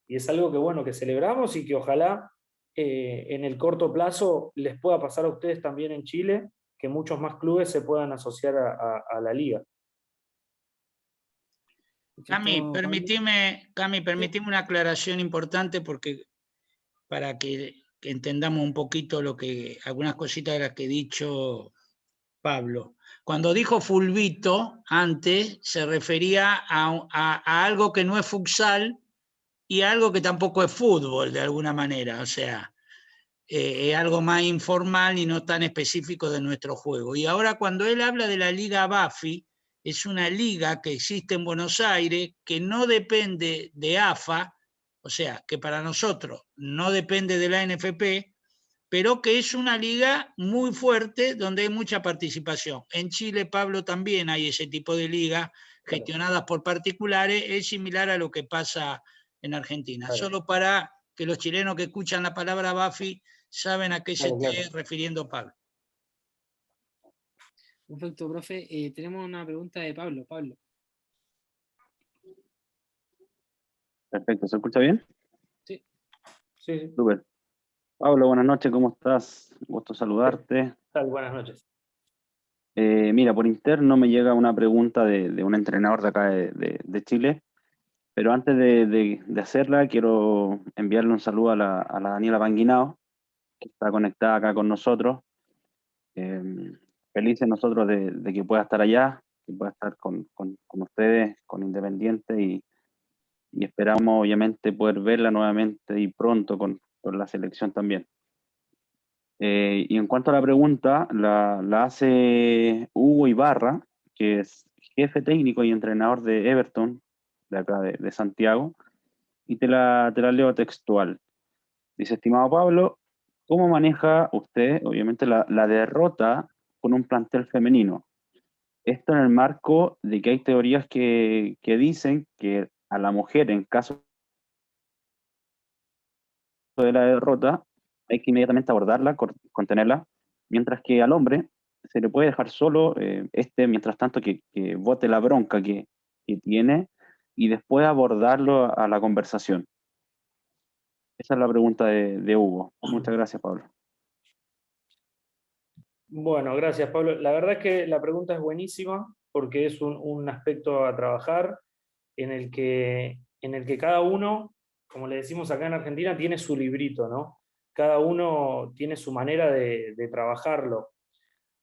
Y es algo que, bueno, que celebramos y que ojalá en el corto plazo les pueda pasar a ustedes también en Chile, que muchos más clubes se puedan asociar a la liga. Cami, permitime una aclaración importante para que entendamos un poquito algunas cositas de las que he dicho Pablo. Cuando dijo fulbito antes, se refería a algo que no es futsal y algo que tampoco es fútbol, de alguna manera. O sea, es algo más informal y no tan específico de nuestro juego. Y ahora cuando él habla de la Liga Bafi, es una liga que existe en Buenos Aires, que no depende de AFA, o sea, que para nosotros no depende de la NFP, pero que es una liga muy fuerte donde hay mucha participación. En Chile, Pablo, también hay ese tipo de ligas gestionadas por particulares, es similar a lo que pasa en Argentina. Claro. Solo para que los chilenos que escuchan la palabra Bafi saben a qué se Claro, esté refiriendo Pablo. Perfecto, profe. Tenemos una pregunta de Pablo. Pablo. Perfecto, ¿se escucha bien? Sí. Sí. Súper. Pablo, buenas noches, ¿cómo estás? Gusto saludarte. Buenas noches. Mira, por interno me llega una pregunta de un entrenador de acá de Chile, pero antes de hacerla quiero enviarle un saludo a la Daniela Panguinao, que está conectada acá con nosotros. Felices nosotros de que pueda estar allá, que pueda estar con ustedes, con Independiente, y esperamos obviamente poder verla nuevamente y pronto con la selección también. Y en cuanto a la pregunta, la hace Hugo Ibarra, que es jefe técnico y entrenador de Everton, de acá de Santiago, y te la leo textual. Dice: estimado Pablo, ¿cómo maneja usted, obviamente, la derrota con un plantel femenino? Esto en el marco de que hay teorías que dicen que a la mujer, en caso de la derrota, hay que inmediatamente abordarla, contenerla, mientras que al hombre se le puede dejar solo, mientras tanto que bote la bronca que tiene, y después abordarlo a la conversación. Esa es la pregunta de Hugo. Muchas gracias, Pablo. Bueno, gracias, Pablo. La verdad es que la pregunta es buenísima porque es un aspecto a trabajar en el que cada uno, como le decimos acá en Argentina, tiene su librito, ¿no? Cada uno tiene su manera de trabajarlo.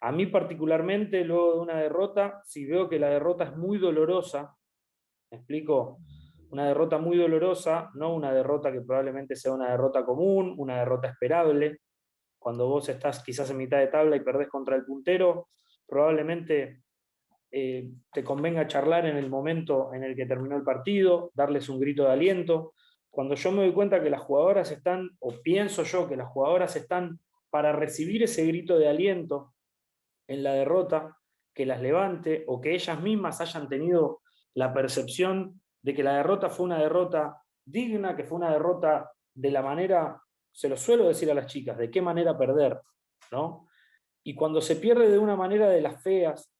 A mí particularmente, luego de una derrota, si veo que la derrota es muy dolorosa, ¿me explico? Una derrota muy dolorosa, no una derrota que probablemente sea una derrota común, una derrota esperable. Cuando vos estás quizás en mitad de tabla y perdés contra el puntero, probablemente te convenga charlar en el momento en el que terminó el partido, darles un grito de aliento. Cuando yo me doy cuenta que las jugadoras están, o pienso yo que las jugadoras están para recibir ese grito de aliento en la derrota, que las levante, o que ellas mismas hayan tenido la percepción de que la derrota fue una derrota digna, que fue una derrota de la manera, se lo suelo decir a las chicas, de qué manera perder, ¿no? Y cuando se pierde de una manera de las feas,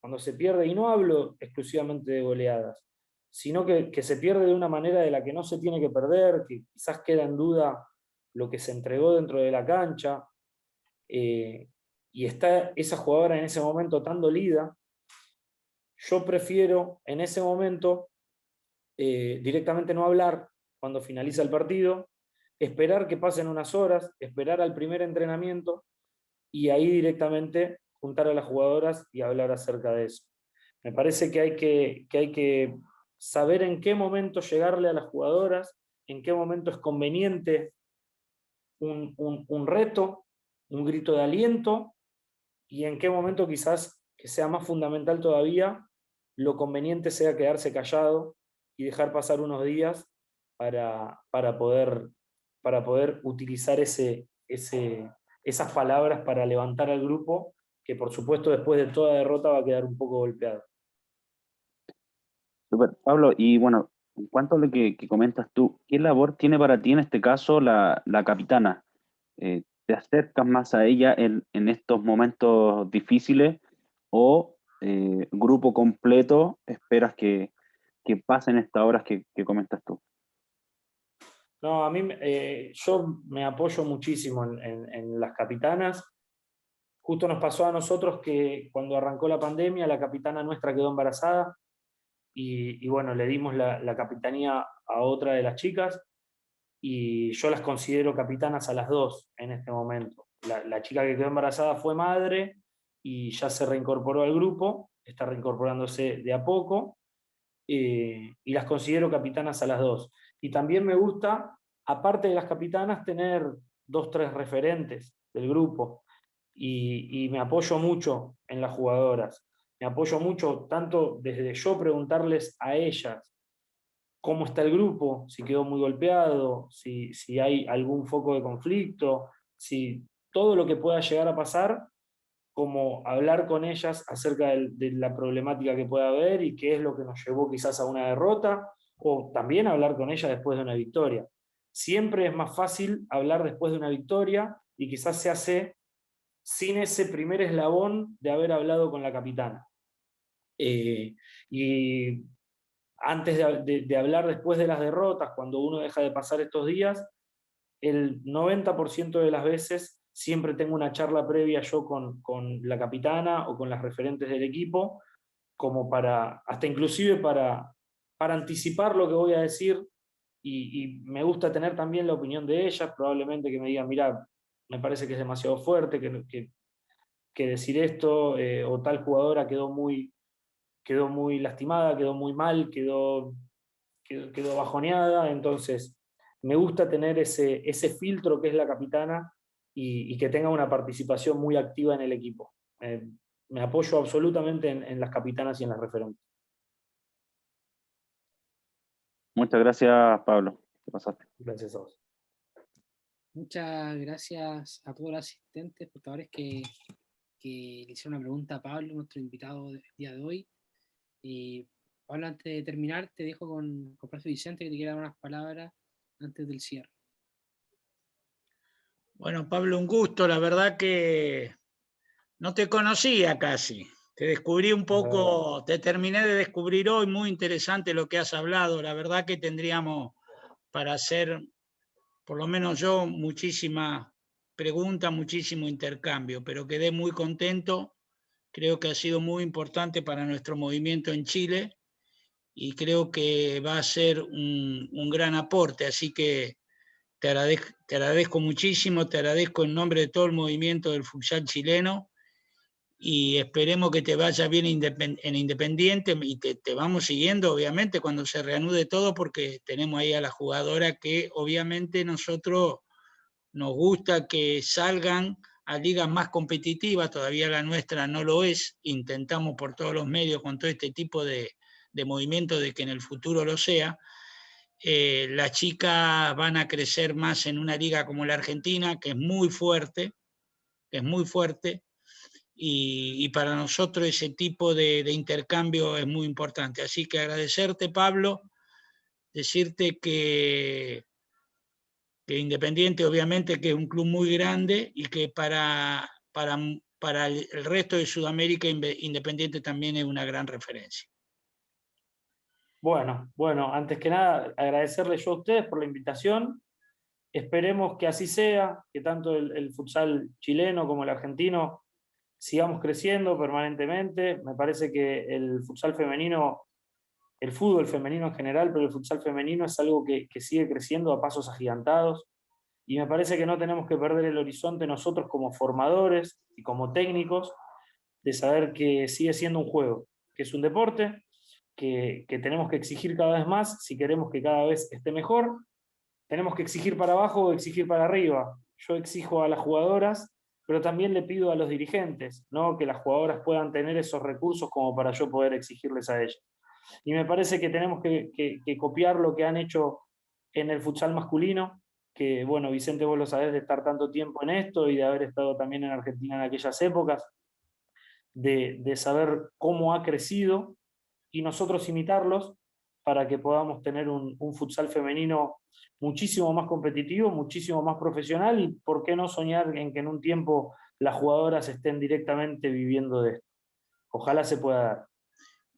cuando se pierde, y no hablo exclusivamente de goleadas, sino que se pierde de una manera de la que no se tiene que perder, que quizás queda en duda lo que se entregó dentro de la cancha, y está esa jugadora en ese momento tan dolida, yo prefiero en ese momento directamente no hablar cuando finaliza el partido, esperar que pasen unas horas, esperar al primer entrenamiento y ahí directamente juntar a las jugadoras y hablar acerca de eso. Me parece que hay que saber en qué momento llegarle a las jugadoras, en qué momento es conveniente un reto, un grito de aliento, y en qué momento quizás que sea más fundamental todavía, lo conveniente sea quedarse callado y dejar pasar unos días para poder utilizar esas palabras para levantar al grupo, que por supuesto después de toda derrota va a quedar un poco golpeado. Super, Pablo, y bueno, en cuanto a lo que comentas tú, ¿qué labor tiene para ti en este caso la capitana? ¿Te acercas más a ella en estos momentos difíciles, o grupo completo esperas que pasen estas horas que comentas tú? No, a mí yo me apoyo muchísimo en las capitanas. Justo nos pasó a nosotros que cuando arrancó la pandemia, la capitana nuestra quedó embarazada y bueno, le dimos la capitanía a otra de las chicas y yo las considero capitanas a las dos en este momento. La chica que quedó embarazada fue madre y ya se reincorporó al grupo, está reincorporándose de a poco, y las considero capitanas a las dos. Y también me gusta, aparte de las capitanas, tener 2, 3 referentes del grupo y me apoyo mucho en las jugadoras. Me apoyo mucho tanto desde yo preguntarles a ellas cómo está el grupo, si quedó muy golpeado, si hay algún foco de conflicto, si todo lo que pueda llegar a pasar, como hablar con ellas acerca de la problemática que pueda haber y qué es lo que nos llevó quizás a una derrota, o también hablar con ellas después de una victoria. Siempre es más fácil hablar después de una victoria y quizás se hace sin ese primer eslabón de haber hablado con la capitana. Y antes de hablar después de las derrotas, cuando uno deja de pasar estos días, el 90% de las veces siempre tengo una charla previa yo con la capitana o con las referentes del equipo, como hasta inclusive para anticipar lo que voy a decir, y me gusta tener también la opinión de ellas, probablemente que me digan, mira, me parece que es demasiado fuerte, que decir esto, o tal jugadora quedó muy lastimada, quedó muy mal, quedó bajoneada. Entonces me gusta tener ese filtro que es la capitana y que tenga una participación muy activa en el equipo. Me apoyo absolutamente en las capitanas y en las referentes. Muchas gracias, Pablo. Te pasaste. Gracias a vos. Muchas gracias a todos los asistentes, portadores que le hicieron una pregunta a Pablo, nuestro invitado del día de hoy. Pablo, antes de terminar, te dejo con profe Vicente, que te quiera dar unas palabras antes del cierre. Bueno, Pablo, un gusto. La verdad que no te conocía casi. Te descubrí un poco, te terminé de descubrir hoy. Muy interesante lo que has hablado. La verdad que tendríamos para hacer, por lo menos yo, muchísimas preguntas, muchísimo intercambio, pero quedé muy contento. Creo que ha sido muy importante para nuestro movimiento en Chile y creo que va a ser un gran aporte. Así que te agradezco muchísimo, te agradezco en nombre de todo el movimiento del futsal chileno y esperemos que te vaya bien en Independiente y te vamos siguiendo, obviamente, cuando se reanude todo, porque tenemos ahí a la jugadora que obviamente nosotros nos gusta que salgan a ligas más competitivas, todavía la nuestra no lo es, intentamos por todos los medios con todo este tipo de movimiento de que en el futuro lo sea. Las chicas van a crecer más en una liga como la Argentina, que es muy fuerte, y para nosotros ese tipo de intercambio es muy importante. Así que agradecerte, Pablo, decirte que Independiente obviamente que es un club muy grande y que para el resto de Sudamérica Independiente también es una gran referencia. Bueno, antes que nada, agradecerles yo a ustedes por la invitación. Esperemos que así sea, que tanto el futsal chileno como el argentino sigamos creciendo permanentemente. Me parece que el futsal femenino, el fútbol femenino en general, pero el futsal femenino es algo que sigue creciendo a pasos agigantados. Y me parece que no tenemos que perder el horizonte nosotros como formadores y como técnicos, de saber que sigue siendo un juego, que es un deporte, que tenemos que exigir cada vez más si queremos que cada vez esté mejor. Tenemos que exigir para abajo o exigir para arriba. Yo exijo a las jugadoras, pero también le pido a los dirigentes, ¿no? Que las jugadoras puedan tener esos recursos como para yo poder exigirles a ellas. Y me parece que tenemos que copiar lo que han hecho en el futsal masculino, que bueno, Vicente, vos lo sabés de estar tanto tiempo en esto y de haber estado también en Argentina en aquellas épocas, de saber cómo ha crecido y nosotros imitarlos para que podamos tener un futsal femenino muchísimo más competitivo, muchísimo más profesional y por qué no soñar en que en un tiempo las jugadoras estén directamente viviendo de esto. Ojalá se pueda dar.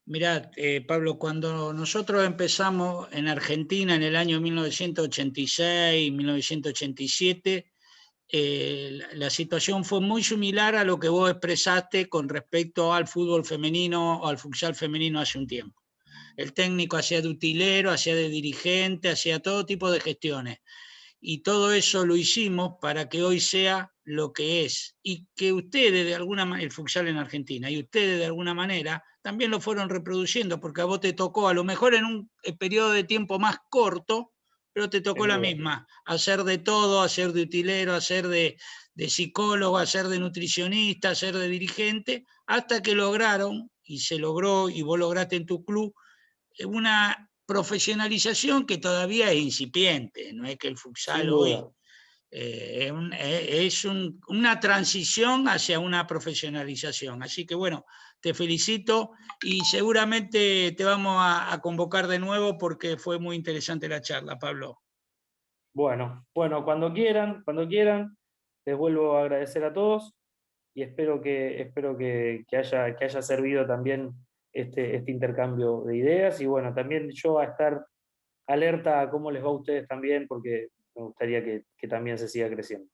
Mirá, Pablo, cuando nosotros empezamos en Argentina en el año 1986, 1987, la situación fue muy similar a lo que vos expresaste con respecto al fútbol femenino o al futsal femenino hace un tiempo. El técnico hacía de utilero, hacía de dirigente, hacía todo tipo de gestiones. Y todo eso lo hicimos para que hoy sea lo que es. Y que ustedes de alguna manera, el futsal en Argentina, y ustedes de alguna manera también lo fueron reproduciendo, porque a vos te tocó, a lo mejor en un periodo de tiempo más corto, pero te tocó Sin la duda. misma, hacer de todo, hacer de utilero, hacer de psicólogo, hacer de nutricionista, hacer de dirigente, hasta que lograron, y se logró, y vos lograste en tu club, una profesionalización que todavía es incipiente, no es que el futsal Sin hoy duda. es una transición hacia una profesionalización. Así que bueno, te felicito y seguramente te vamos a convocar de nuevo porque fue muy interesante la charla, Pablo. Bueno, cuando quieran, les vuelvo a agradecer a todos y espero que haya servido también este intercambio de ideas, y bueno, también yo a estar alerta a cómo les va a ustedes también, porque me gustaría que también se siga creciendo.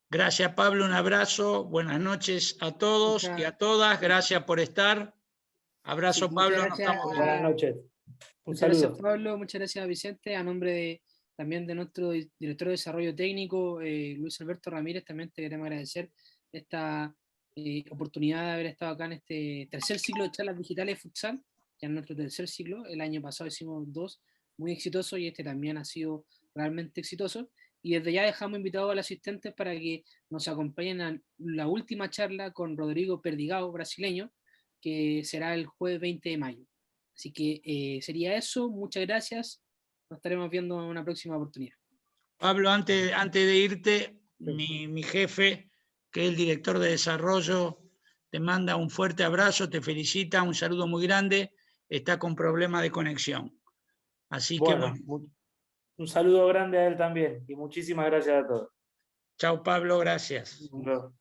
Gracias, Pablo, un abrazo, buenas noches a todos y a todas, gracias por estar. Abrazo, Sí, Pablo, nos estamos viendo. Buenas noches. Un Muchas gracias, saludo. Pablo. Muchas gracias, Vicente. A nombre también de nuestro director de Desarrollo Técnico, Luis Alberto Ramírez, también te queremos agradecer esta oportunidad de haber estado acá en este tercer ciclo de charlas digitales de futsal, ya en nuestro tercer ciclo. El año pasado hicimos 2 muy exitosos y este también ha sido realmente exitoso. Y desde ya dejamos invitados a los asistentes para que nos acompañen a la última charla con Rodrigo Perdigao, brasileño, que será el jueves 20 de mayo. Así que sería eso, muchas gracias, nos estaremos viendo en una próxima oportunidad. Pablo, antes de irte, mi jefe, que es el director de desarrollo, te manda un fuerte abrazo, te felicita, un saludo muy grande, está con problemas de conexión. Así Bueno, que bueno. un saludo grande a él también y muchísimas gracias a todos. Chao, Pablo, gracias. Hasta luego.